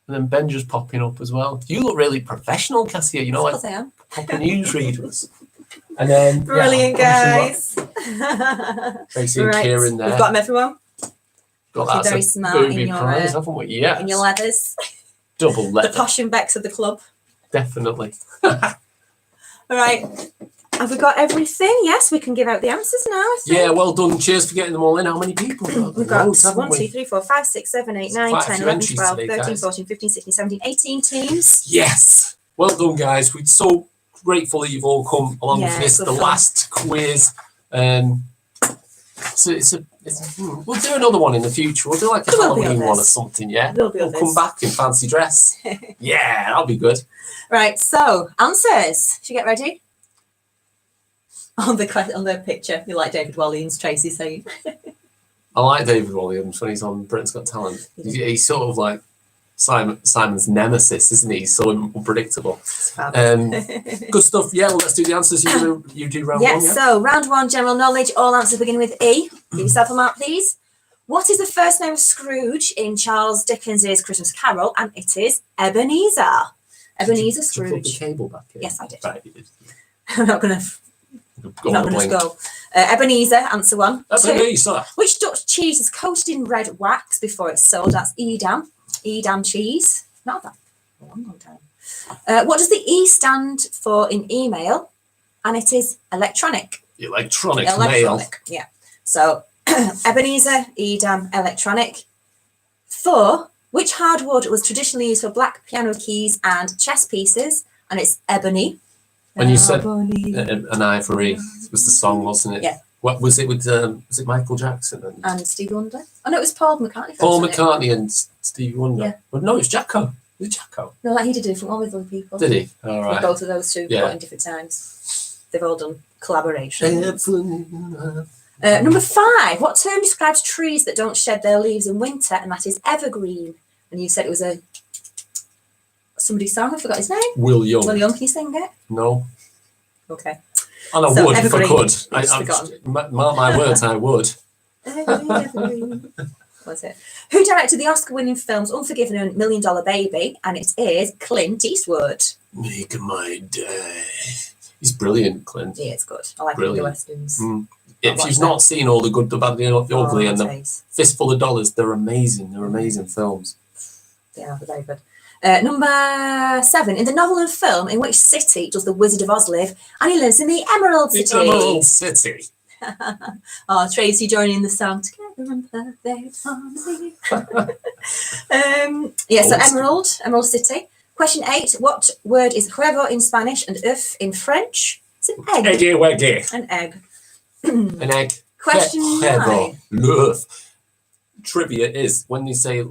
And then Ben just popping up as well. You look really professional, Cassia. You know, like I am. proper newsreaders. And then Brilliant, guys. Tracy and Kieran there. We've got them, everyone. Got that very as a smart booby in your, prize, haven't we? Yeah. In your leathers. Double leather. The posh and becks of the club. Definitely. All right. Have we got everything? Yes, we can give out the answers now, I think. Yeah, well done. Cheers for getting them all in. How many people? We've got Loads, haven't 1, we? 2, 3, 4, 5, 6, 7, 8, 9, Quite a 10, few 11, entries 12, today, 13, guys. 14, 15, 16, 17, 18 teams. Yes. Well done, guys. We're so grateful that you've all come along Yeah, for this, good the fun. last quiz. We'll do another one in the future. We'll do like a There will be Halloween one or others. something, yeah? There'll be We'll others. come back in fancy dress. Yeah, that'll be good. Right, so answers. Should we get ready? On the picture, you like David Walliams, Tracy saying. I like David Williams when he's on Britain's Got Talent. He's sort of like Simon's nemesis, isn't he? He's so unpredictable. Good stuff. Yeah, well, let's do the answers. You do round one, yeah? So round one, general knowledge. All answers beginning with E. Give yourself a mark, please. What is the first name of Scrooge in Charles Dickens's Christmas Carol? And it is Ebenezer. Ebenezer Did you put the Scrooge. cable back in? Yes, I did. Right, you did. I'm not going to Go not on, going to blink. go. Ebenezer, answer 1. 2. Ebenezer. Which Dutch cheese is coated in red wax before it's sold? That's Edam. Edam cheese. Not that. A long time. What does the E stand for in email? And it is electronic. Electronic mail. Electronic. Yeah. So Ebenezer, Edam, electronic. 4. Which hardwood was traditionally used for black piano keys and chess pieces? And it's ebony. When you said Ebony. an ivory was the song, wasn't it? Yeah. What was it with? Was it Michael Jackson And Stevie Wonder. Oh no, it was Paul McCartney. first, Paul wasn't it? McCartney and Stevie Wonder? Yeah. Well, no, it's Jacko. Was it Jacko? No, like he did a different one with other people. Did he? All With right. both of those two, Yeah. but in different times. They've all done collaboration. Ebenezer. Number 5. What term describes trees that don't shed their leaves in winter? And that is evergreen. And you said it was a somebody's song. I forgot his name. Will Young. Will Young, can you sing it? No. Okay. And I So, would if I evergreen. could. It's forgotten. Mark my words, I would. Evergreen. What's it? Who directed the Oscar-winning films Unforgiven and $1 Million Baby? And it is Clint Eastwood. Make my day. He's brilliant, Clint. Yeah, it's good. I like the Brilliant. westerns. If watch you've that. not seen all the good, the bad, the ugly, and the Taste. Fistful of Dollars, they're amazing. They're amazing films. Yeah, they're very good. Number 7. In the novel and film, in which city does the Wizard of Oz live? And he lives in the Emerald The City. Emerald City. Oh, Tracy joining the song together in perfect harmony. So Emerald City. Question 8. What word is huevo in Spanish and œuf in French? It's an egg. Eggy weggy. An egg. An egg. Question 9. Love. Trivia is when they say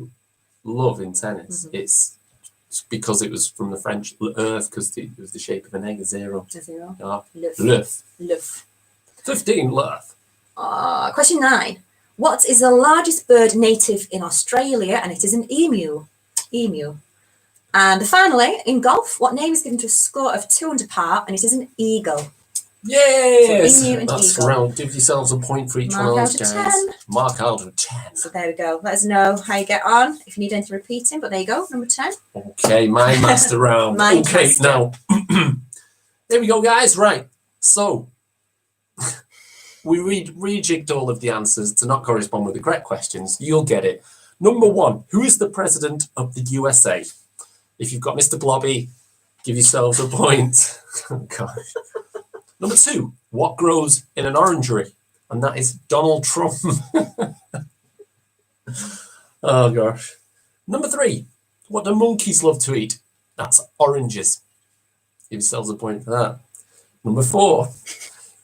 love in tennis, it's because it was from the French earth because it was the shape of an egg, 0. 0. Ah, Love. love. Love. 15 love. Question 9. What is the largest bird native in Australia? And it is an emu. Emu. And finally, in golf, what name is given to a score of 2 under par? And it is an eagle. Yes. So emu and That's eagle. round. Give yourselves a point for each Mark one of out those of guys. 10. Mark out of 10. So there we go. Let us know how you get on. If you need anything repeating, but there you go. Number 10. Okay, my master round. My Okay, master. now there we go, guys. Right, so we rejigged all of the answers to not correspond with the correct questions. You'll get it. Number 1, who is the president of the USA? If you've got Mr. Blobby, give yourselves a point. Oh, gosh. Number 2, what grows in an orangery? And that is Donald Trump. Oh, gosh. Number 3, what do monkeys love to eat? That's oranges. Give yourselves a point for that. Number 4,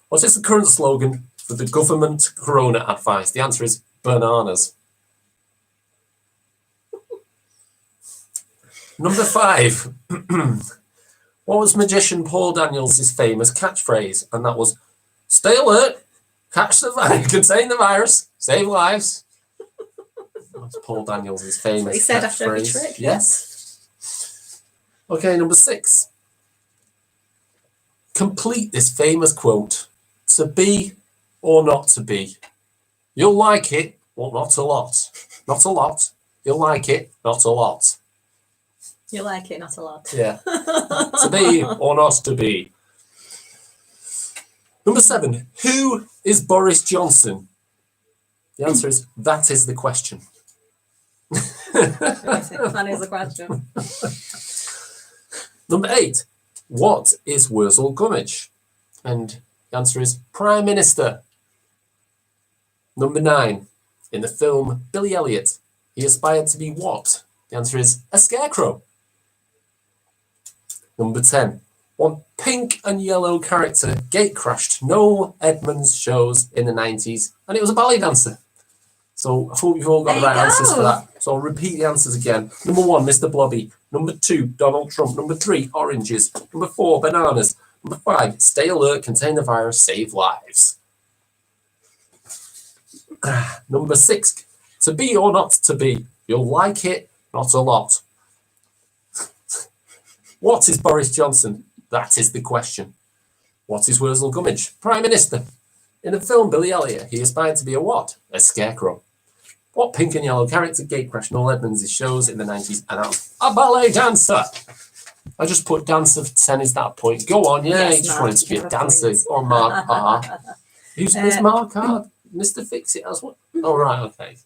what is the current slogan for the government corona advice? The answer is bananas. Number 5, What was magician Paul Daniels' famous catchphrase? And that was, "Stay alert, catch the virus, contain the virus, save lives." That's Paul Daniels' famous What he said after every catchphrase. trick. Yes. Okay, number 6. Complete this famous quote. To be or not to be. You'll like it, but not a lot. Not a lot. You'll like it, not a lot. You like it, not a lot. Yeah. To be or not to be. Number 7. Who is Boris Johnson? The answer is, that is the question. That is the question. Number 8. What is Wurzel Gummidge? And the answer is Prime Minister. Number 9. In the film Billy Elliot, he aspired to be what? The answer is a scarecrow. Number 10. One pink and yellow character gate-crashed Noel Edmonds shows in the 90s, and it was a ballet dancer. So I hope you've all got the There right you answers go. for that. So I'll repeat the answers again. Number 1, Mr. Blobby. Number 2, Donald Trump. Number 3, oranges. Number 4, bananas. Number 5, stay alert, contain the virus, save lives. Number 6, to be or not to be. You'll like it, not a lot. What is Boris Johnson? That is the question. What is Wurzel Gummidge? Prime Minister. In the film Billy Elliot, he aspired to be a what? A scarecrow. What pink and yellow character gatecrashed Noel Edmonds' shows in the 90s and out? A ballet dancer. I just put dancer for tennis that point. Go on, yeah, Yes, he just Mark, wanted to be you a have dancer. points. Or Mark R. Who's Mark R? Mr. Fix It as well? Oh, right, okay.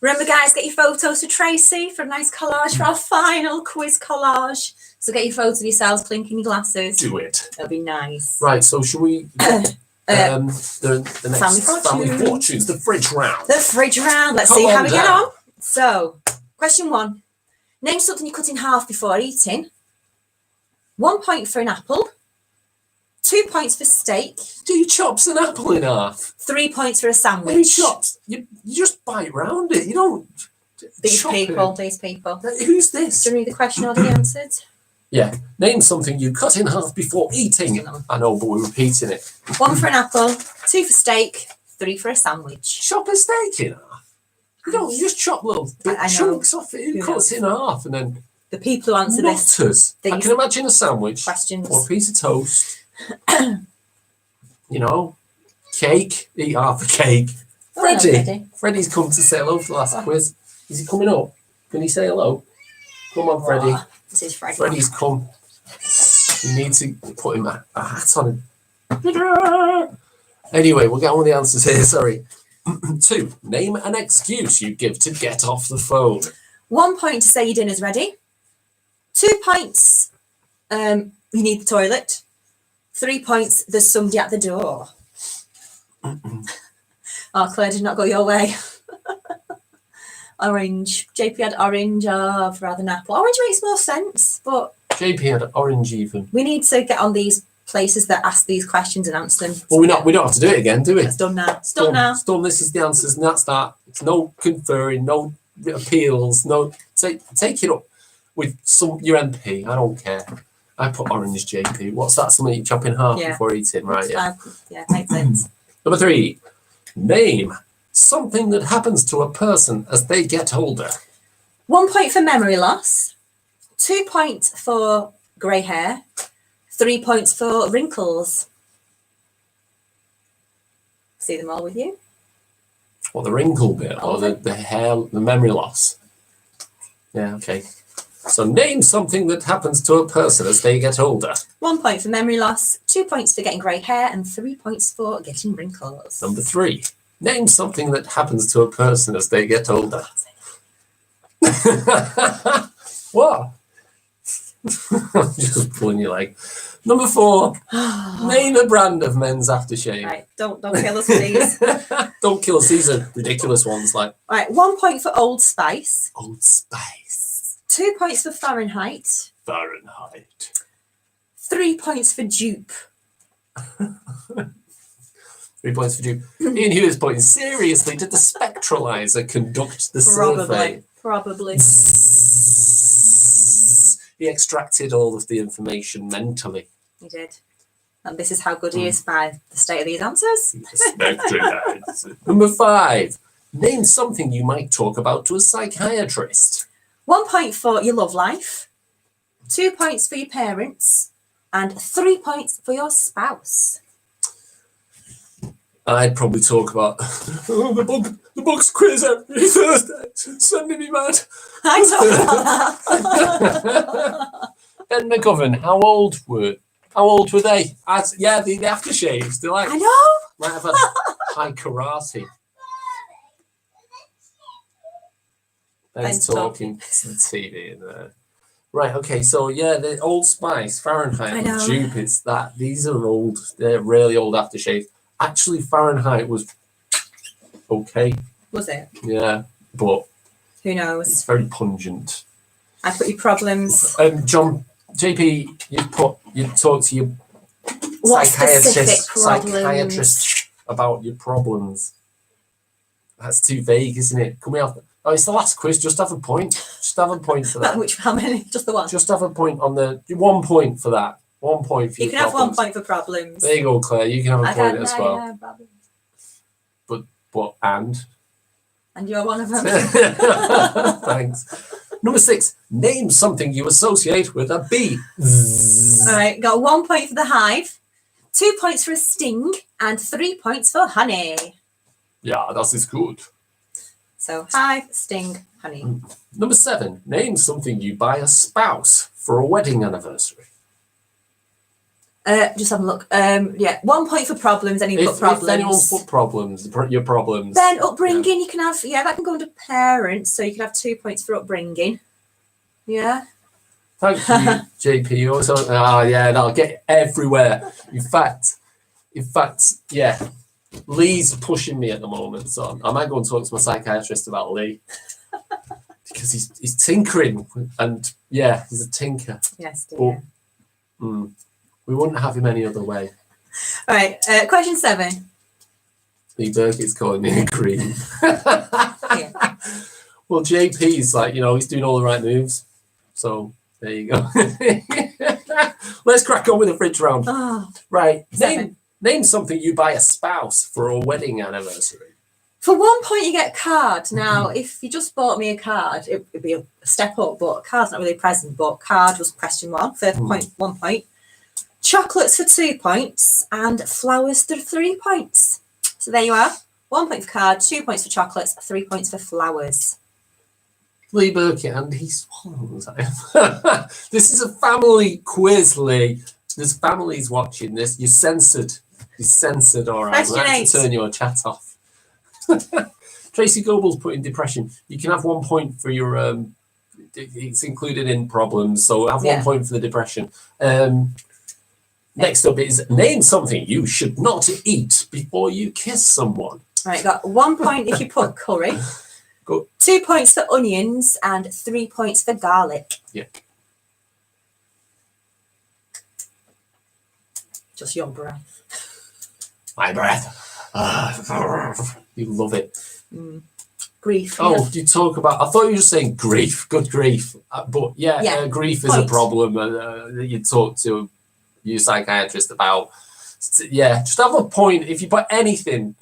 Remember, guys, get your photos to Tracy for a nice collage for our final quiz collage. So get your photos of yourselves clinking your glasses. Do it. That'll be nice. Right, so should we get the next Family family Fortunes. fortunes, the fridge round? The fridge round. Let's Come see how on we get down. on. So, question 1. Name something you cut in half before eating. 1 point for an apple. 2 points for steak. Do you chops an apple in half? 3 points for a When you sandwich. chops, you just bite round it. You don't These chop people, it. these people. Who's this? Do you read the question or the answers? Yeah. Name something you cut in half before eating. I know, but we're repeating it. 1 for an apple. 2 for steak. 3 for a sandwich. Chop a steak in half. You don't. You just chop little I know. chunks off it. Who Who cuts it in half and then The people who answer this nutters. I these can imagine a sandwich questions. or a piece of toast. You know, cake. Eat half a cake. Oh, no, Freddie. Freddie. Freddie's come to say hello for the last quiz. Is he coming up? Can he say hello? Come on, Freddie. Oh, this is Freddie. Freddie's come. You need to put him a hat on him. Anyway, we'll get on with the answers here. Sorry. 2. Name an excuse you give to get off the phone. 1 point to say your dinner's ready. 2 points, you need the toilet. 3 points, there's somebody at the door. Oh, Claire did not go your way. Orange. JP had orange. Oh, I'd rather an apple. Orange makes more sense, but JP had orange even. we need to get on these places that ask these questions and answer them. Well, we don't have to do it again, do we? It's done now. It's done now. It's done. This is the answers, and that's that. It's no conferring, no appeals, no. Take it up with your MP. I don't care. I put orange, JP. What's that? Something you chop in half Yeah. before eating, right? Yeah. Yeah, makes sense. Number 3. Name something that happens to a person as they get older. 1 point for memory loss. 2 points for grey hair. 3 points for wrinkles. See them all with you? Or the wrinkle bit, or the hair, the memory loss. Yeah, okay. So name something that happens to a person as they get older. 1 point for memory loss, 2 points for getting grey hair, and 3 points for getting wrinkles. Number 3. Name something that happens to a person as they get older. What? I'm just pulling your leg. Number 4. Name a brand of men's aftershave. Right, don't kill us, please. Don't kill us. These are ridiculous ones like Right, 1 point for Old Spice, Old Spice, 2 points for Fahrenheit, Fahrenheit. 3 points for Dupe. 3 points for you. Ian Hughes pointing. Seriously, did the spectralizer conduct the survey? Probably. He extracted all of the information mentally. He did. And this is how good he is by the state of these answers. Number 5. Name something you might talk about to a psychiatrist. 1 point for your love life, 2 points for your parents, and 3 points for your spouse. I'd probably talk about the book's quiz every Thursday. It's sending me mad. I talk about that. Ben McGovern, how old were they? The aftershaves. They I know. might have had high karate. Ben's talking to the TV in there. Right, okay, so the Old Spice, Fahrenheit, I know. Jupe, it's that. These are old, they're really old aftershaves. Actually, Fahrenheit was okay. Was it? Yeah, but Who it's knows? very pungent. I put your problems. John, JP, you talk to your What specific problems? psychiatrist about your problems. That's too vague, isn't it? Can we have? Oh, it's the last quiz. Just have a point. Just have a point for that. How many? Just the one. Just have a point on 1 point for that. 1 point for You your can have 1 problems. point for problems. There you go, Claire. You can have a I've point had as mine, well. I have problems. But and And you're one of them. thanks. Number 6. Name something you associate with a bee. All right, got 1 point for the hive, 2 points for a sting, and 3 points for honey. Yeah, that is good. So hive, sting, honey. Number 7. Name something you buy a spouse for a wedding anniversary. Just have a look. 1 point for problems. Any If problems? anyone put problems, your problems. Then upbringing, you can have, that can go under parents, so you can have 2 points for upbringing. Yeah. Thank you, JP. You also, that'll get everywhere. In fact, yeah. Lee's pushing me at the moment, so I might go and talk to my psychiatrist about Lee because he's tinkering, and he's a tinker. Yes, dear. We wouldn't have him any other way. All right, question 7. Lee Burkett's calling me a green. Yeah. Well, JP's he's doing all the right moves, so there you go. Let's crack on with the fridge round. Oh, Right, 7. Name something you buy a spouse for a wedding anniversary. For 1 point, you get a card. Now, if you just bought me a card, it would be a step up, but a card's not really a present, but card was question 1 for 1 point. Chocolates for 2 points and flowers for 3 points. So there you are. 1 point for card, 2 points for chocolates, 3 points for flowers. Lee Burkett, and he's this is a family quiz, Lee. There's families watching this. You're censored. You're censored, all right. Question We'll have 8. to turn your chat off. Tracy Goebel's put in depression. You can have 1 point for your it's included in problems, so have 1 point for the depression. Next up is name something you should not eat before you kiss someone. Right, got 1 point if you put curry, Go. 2 points for onions, and 3 points for garlic. Yeah. Just your breath. My breath. You love it. Grief. Oh, you talk about. I thought you were saying grief. Good grief. But grief is a Point. problem that you talk to your psychiatrist about. Yeah, just have a point. If you put anything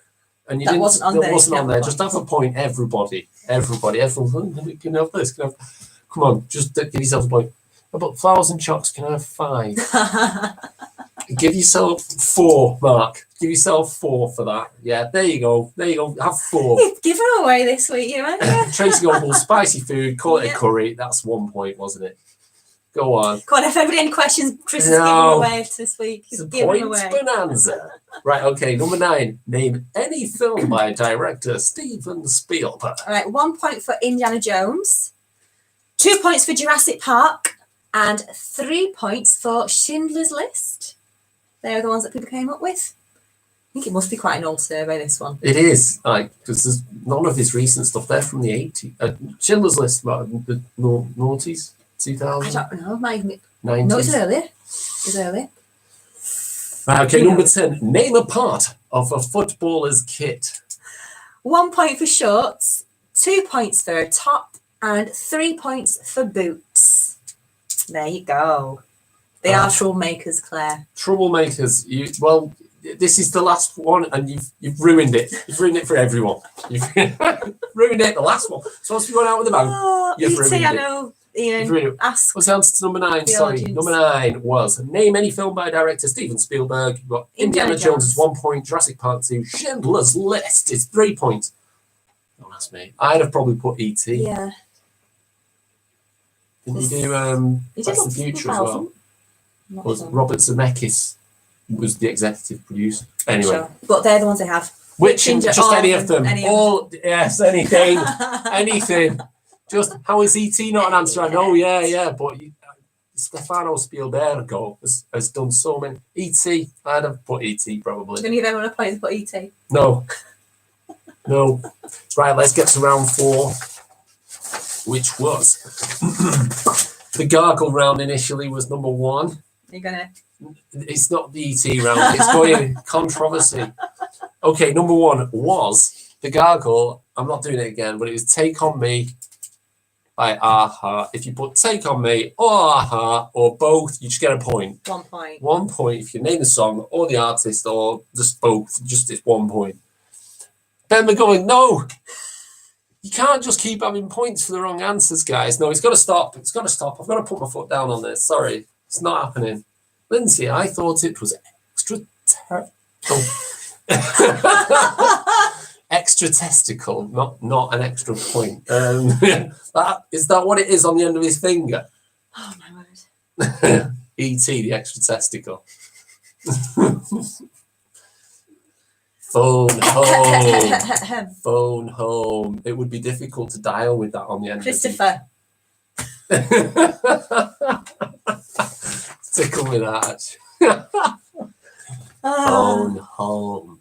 and you That didn't, wasn't on that there, wasn't you on can there, have a just have a point. Everybody. Can I have this? Come on, just give yourself a point. About flowers and chocks, can I have 5? Give yourself 4, Mark. Give yourself 4 for that. Yeah, there you go. Have 4. You've given away this week, you haven't you? Tracy Goebel, spicy food, call it a Yeah. curry. That's 1 point, wasn't it? Go on. Go on, if everybody any questions, Chris is giving No. away this week. He's It's a giving point away. bonanza. Right, okay, number 9. Name any film by director Steven Spielberg. All right, 1 point for Indiana Jones, 2 points for Jurassic Park, and 3 points for Schindler's List. They're the ones that people came up with. I think it must be quite an old survey, this one. It is, because there's none of his recent stuff there from the 80s. Schindler's List, the noughties, I 2000s, don't know. Might even 90s. No, it's early. It's early. Right, okay, Who number knows? 10. Name a part of a footballer's kit. 1 point for shorts, 2 points for a top, and 3 points for boots. There you go. They are troublemakers, Claire. Troublemakers. This is the last one, and you've ruined it. You've ruined it for everyone. You've ruined it. The last one. Supposed to be going out with a bang. Oh, You've ruined E.T., I it. know. You've ruined Ian, it. ask What's the answer to number 9? the Sorry, audience. number 9 was name any film by director Steven Spielberg. You've got Indiana Jones is 1 point, Jurassic Park 2, Schindler's List is 3 points. Don't ask me. I'd have probably put E.T. Yeah. Didn't you do You Back did to the Future as well? Not Was sure. Robert Zemeckis was the executive producer. Anyway, Sure. But they're the ones they have. which Ginger, just all any of of them, them. any of All yes, anything, anything. Just how is E.T. not an answer? I know, yeah, but Stefano Spielberg has done so many. E.T. I'd have put E.T. probably. Don't give everyone a point to put E.T. No. Right, let's get to round 4, which was the gargle round. Initially was number 1. You're gonna. It's not the E.T. round. It's going controversy. Okay, number 1 was the gargle. I'm not doing it again, but it was Take On Me by Aha. If you put Take On Me or Aha or both, you just get a point. 1 point. 1 point if you name the song or the artist or just both. Just it's 1 point. Ben McGowan, no. You can't just keep having points for the wrong answers, guys. No, it's got to stop. It's got to stop. I've got to put my foot down on this. Sorry, it's not happening. Lindsay, I thought it was extra testicle, not an extra point. Is that what it is on the end of his finger? Oh my word. E.T. the extra testicle. Phone home. Phone home. It would be difficult to dial with that on the end. Christopher. Tickle me that. Ah. Phone home.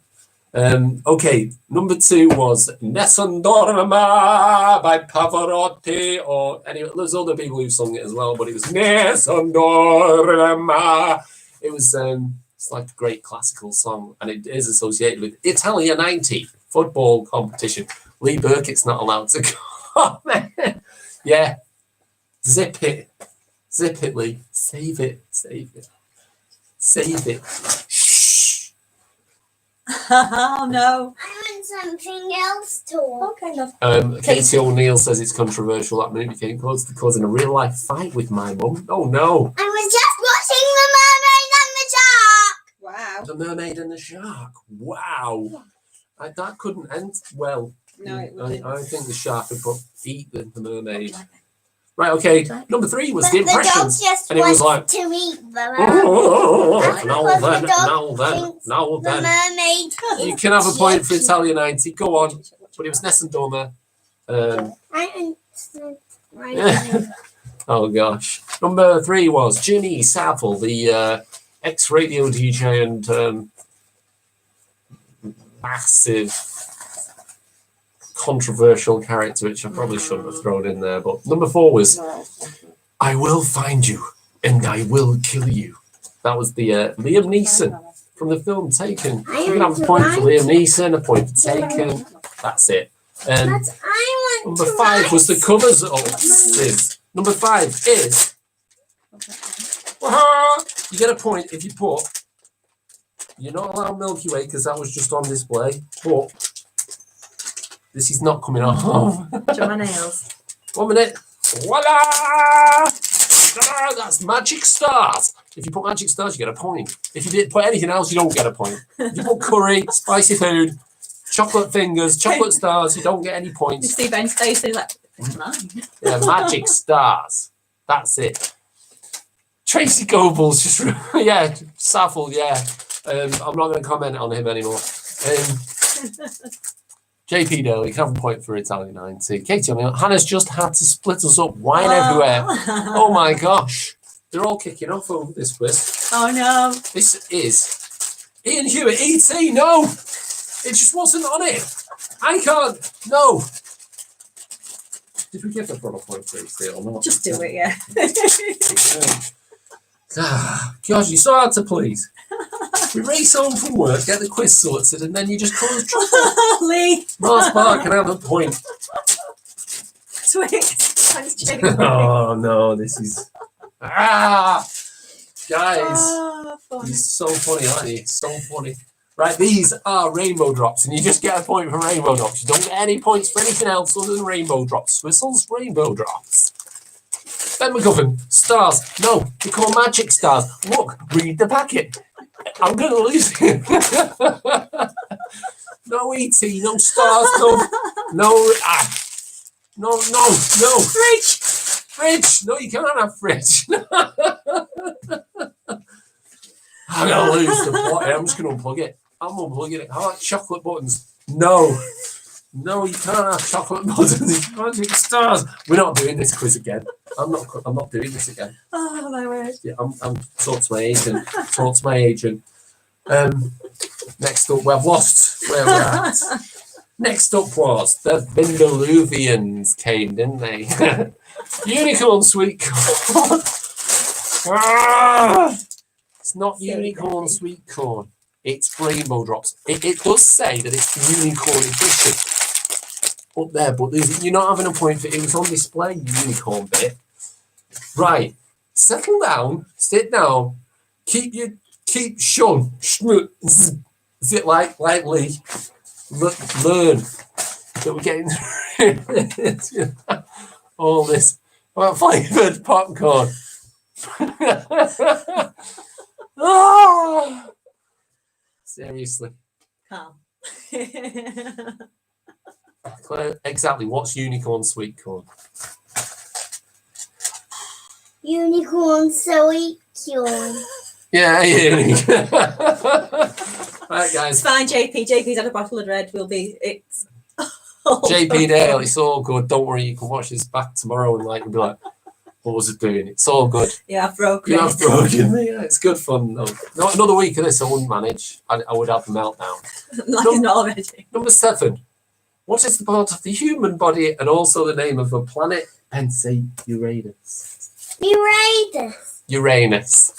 Okay, number 2 was Nessun Dorma by Pavarotti, or anyway, there's other people who sung it as well, but it was Nessun Dorma. It was it's like a great classical song, and it is associated with Italia 90 football competition. Lee Burkett's not allowed to comment. Yeah, zip it, Lee. Save it. Shh. Oh no. I want something else to watch. Okay, love. Katie O'Neill says it's controversial. That movie came close to causing a real life fight with my mum. Oh no. I was just watching The Mermaid and the Shark. Wow. The Mermaid and the Shark. Wow. That couldn't end well. No, it wouldn't. I think the shark would eat the mermaid. Right, okay. Number 3 was But the the dog impressions. just And it was wants like, to eat the mermaid. now The then. mermaid. You can have a point for Italia 90. Go on. But it was Nessun Dorma. Right. Oh gosh. Number 3 was Jimmy Savile, the ex-radio DJ and massive controversial character, which I probably shouldn't have thrown in there. But number 4 was I Will Find You and I Will Kill You. That was the Liam Neeson from the film Taken. You can have a point for Liam Neeson, a point for Taken. That's it. Number 5 was the covers. Number 5 is you get a point if you put. You're not allowed Milky Way because that was just on display. But this is not coming off. Draw my nails. 1 minute. Voila! That's Magic Stars. If you put Magic Stars, you get a point. If you didn't put anything else, you don't get a point. If you put curry, spicy food, chocolate fingers, chocolate stars, you don't get any You points. see Ben's face, he's like, it's mine. Yeah, Magic Stars. That's it. Tracy Goebels, just yeah, Savile, yeah. I'm not going to comment on him anymore. JP Dale, you can have a point for Italian 90. Katie O'Neill, Hannah's just had to split us up, wine everywhere. Oh my gosh. They're all kicking off over this quiz. Oh no. This is Ian Hewitt, E.T. No! It just wasn't on it. I can't. No. Did we give the product point for E.T. or not? Just do it, yeah. Gosh, you're so hard to please. We race home from work, get the quiz sorted, and then you just cause trouble. Lee. Mars Park can have a point. Twix. Thanks, Jake. Oh no, this is. Ah, guys, Oh, funny. you're so funny, aren't you? So funny. Right, these are rainbow drops, and you just get a point for rainbow drops. You don't get any points for anything else other than rainbow drops. Swissels, rainbow drops. Ben McGuffin, stars. No, they're called magic stars. Look, read the packet. I'm going to lose you. No E.T., no stars, no, fridge. No, you can't have fridge. I'm going to lose the plot. I'm just going to unplug it. I'm unplugging it. How about chocolate buttons? No, you can't have chocolate buttons. It's magic stars. We're not doing this quiz again. I'm not doing this again. Oh my word. Yeah, I'm talk to my agent. Next up, we've lost where we're at. Next up was the Vindaloovians came, didn't they? Unicorn sweet corn. It's not unicorn sweet corn. It's rainbow drops. It does say that it's unicorn edition up there, but you're not having a point for it. It was on display, unicorn bit. Right. Settle down. Sit down. Keep shun. Zit like Lee. Learn that we're getting all this. What flavoured popcorn? Ah! Seriously. Calm. Claire, exactly. What's unicorn sweet corn? Unicorn sweet corn. Yeah. Right, It's guys. fine, JP. JP's had a bottle of red. It's JP Dale, it's all good. Don't worry, you can watch this back tomorrow and you'll be like, what was it doing? It's all good. Yeah, I've broken You it. have broken me. Yeah, it's good fun. No, another week of this, I wouldn't manage. I would have a meltdown. Like it's not already. Number 7. What is the part of the human body and also the name of a planet? And say Uranus. Uranus.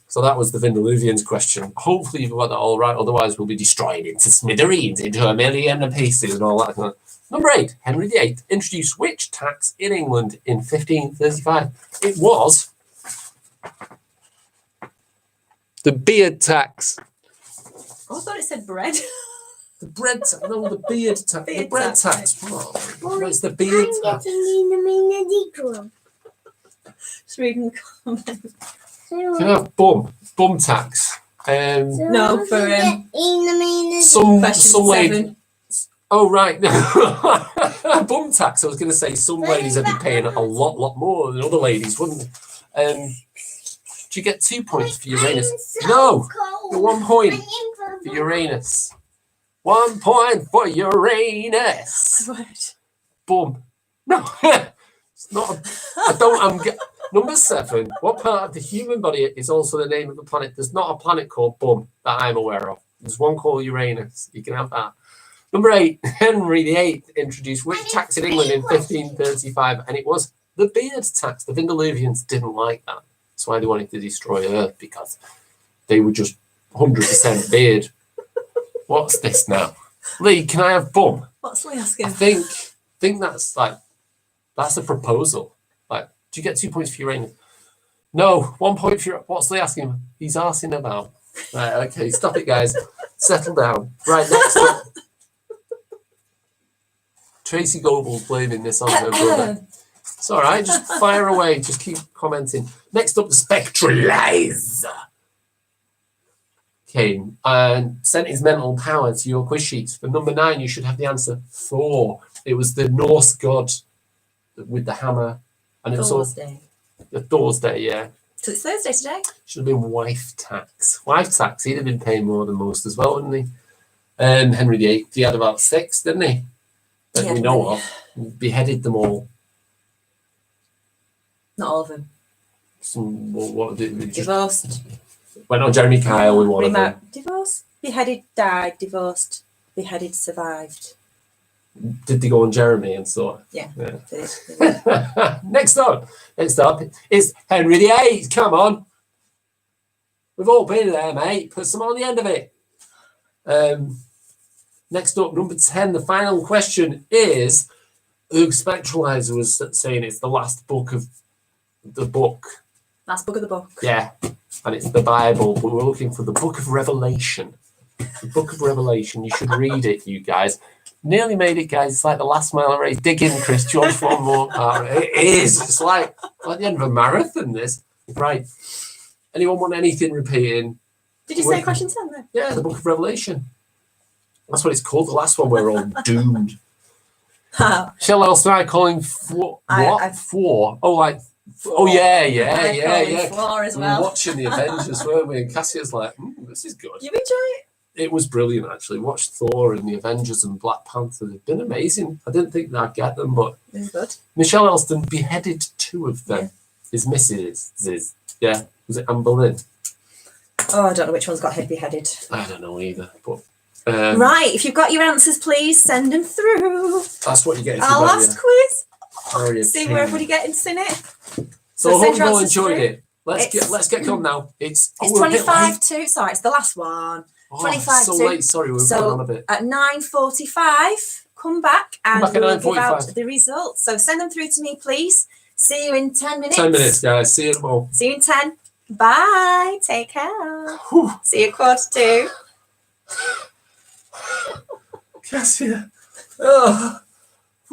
So that was the Vindaloovians question. Hopefully you've got that all right. Otherwise, we'll be destroyed into smithereens, into a million pieces and all that. Number 8. Henry VIII introduced which tax in England in 1535? It was the beard tax. Oh, I thought it said bread. The bread tax. No, the beard tax. The Beard bread tax. tax. Oh, it's the beard tax. Just reading the comments. Can I have bum tax? No, for Some question lady. 7. Oh right, bum tax. I was going to say some ladies would be paying a lot more than other ladies, wouldn't they? Do you get 2 points for Uranus? No, 1 point for Uranus. 1 point for Uranus. Bum. No, it's not. Number 7. What part of the human body is also the name of a planet? There's not a planet called Bum that I'm aware of. There's one called Uranus. You can have that. Number 8. Henry VIII introduced which tax in England in 1535? And it was the beard tax. The Vindaloovians didn't like that. That's why they wanted to destroy Earth, because they were just 100% beard. What's this now? Lee, can I have bum? What's Lee asking? I think that's a proposal. Do you get 2 points for Uranus? No, 1 point for what's Lee asking? He's asking about. Right, okay, stop it, guys. Settle down. Right, next up. Tracy Goble's blaming this on her brother. It's all right, just fire away. Just keep commenting. Next up, the Spectralizer came and sent his mental power to your quiz sheets. For number 9, you should have the answer Thor. It was the Norse god with the hammer. And it was all Thursday. the Thor's Day, yeah. So it's Thursday today. Should have been wife tax. Wife tax, he'd have been paying more than most as well, wouldn't he? Henry VIII, he had about 6, didn't he? That we know of. Beheaded them all. Not all of them. What did we just Divorced. went on Jeremy Kyle with one of them. Divorced. Beheaded, died, divorced, beheaded, survived. Did they go on Jeremy and so on? Yeah. Next up is Henry VIII. Come on. We've all been there, mate. Put some on the end of it. Next up, number 10. The final question is, the Spectralizer was saying it's the last book of the book Last book of the book. Yeah, and it's the Bible, but we're looking for the Book of Revelation. The Book of Revelation. You should read it, you guys. Nearly made it, guys. It's like the last mile of race. Dig in, Chris. George one more. It is. It's like the end of a marathon, this. Right. Anyone want anything repeating? Did you say question 10 then? Yeah, the Book of Revelation. That's what it's called. The last one, we're all doomed. Shall I start calling four? What? Four? Oh, like... Oh, yeah. Floor as We were well. watching the Avengers, weren't we? And Cassia's like, this is good. You enjoy it? It was brilliant, actually. Watched Thor and the Avengers and Black Panther. They've been amazing. I didn't think that I'd get them, but It was good. Michelle Elston beheaded 2 of them. His missus. Yeah. Was it Anne Boleyn? Oh, I don't know which one's got head beheaded. I don't know either. But Right, if you've got your answers, please send them through. that's what you get. If Our you last quiz. marry a See king. where everybody gets in it. So I send hope you your all answers enjoyed through. it. Let's get going now. It's It's we're a bit 25 late. to, sorry, it's the last one. Oh, 25 so to. late. Sorry, we're going on a bit. At 9:45, come back and back at we'll give 9:45. out the results. So send them through to me, please. See you in 10 minutes. 10 minutes, guys. See you tomorrow. See you in 10. Bye. Take care. Whew. See you quarter to. Cassia. Oh.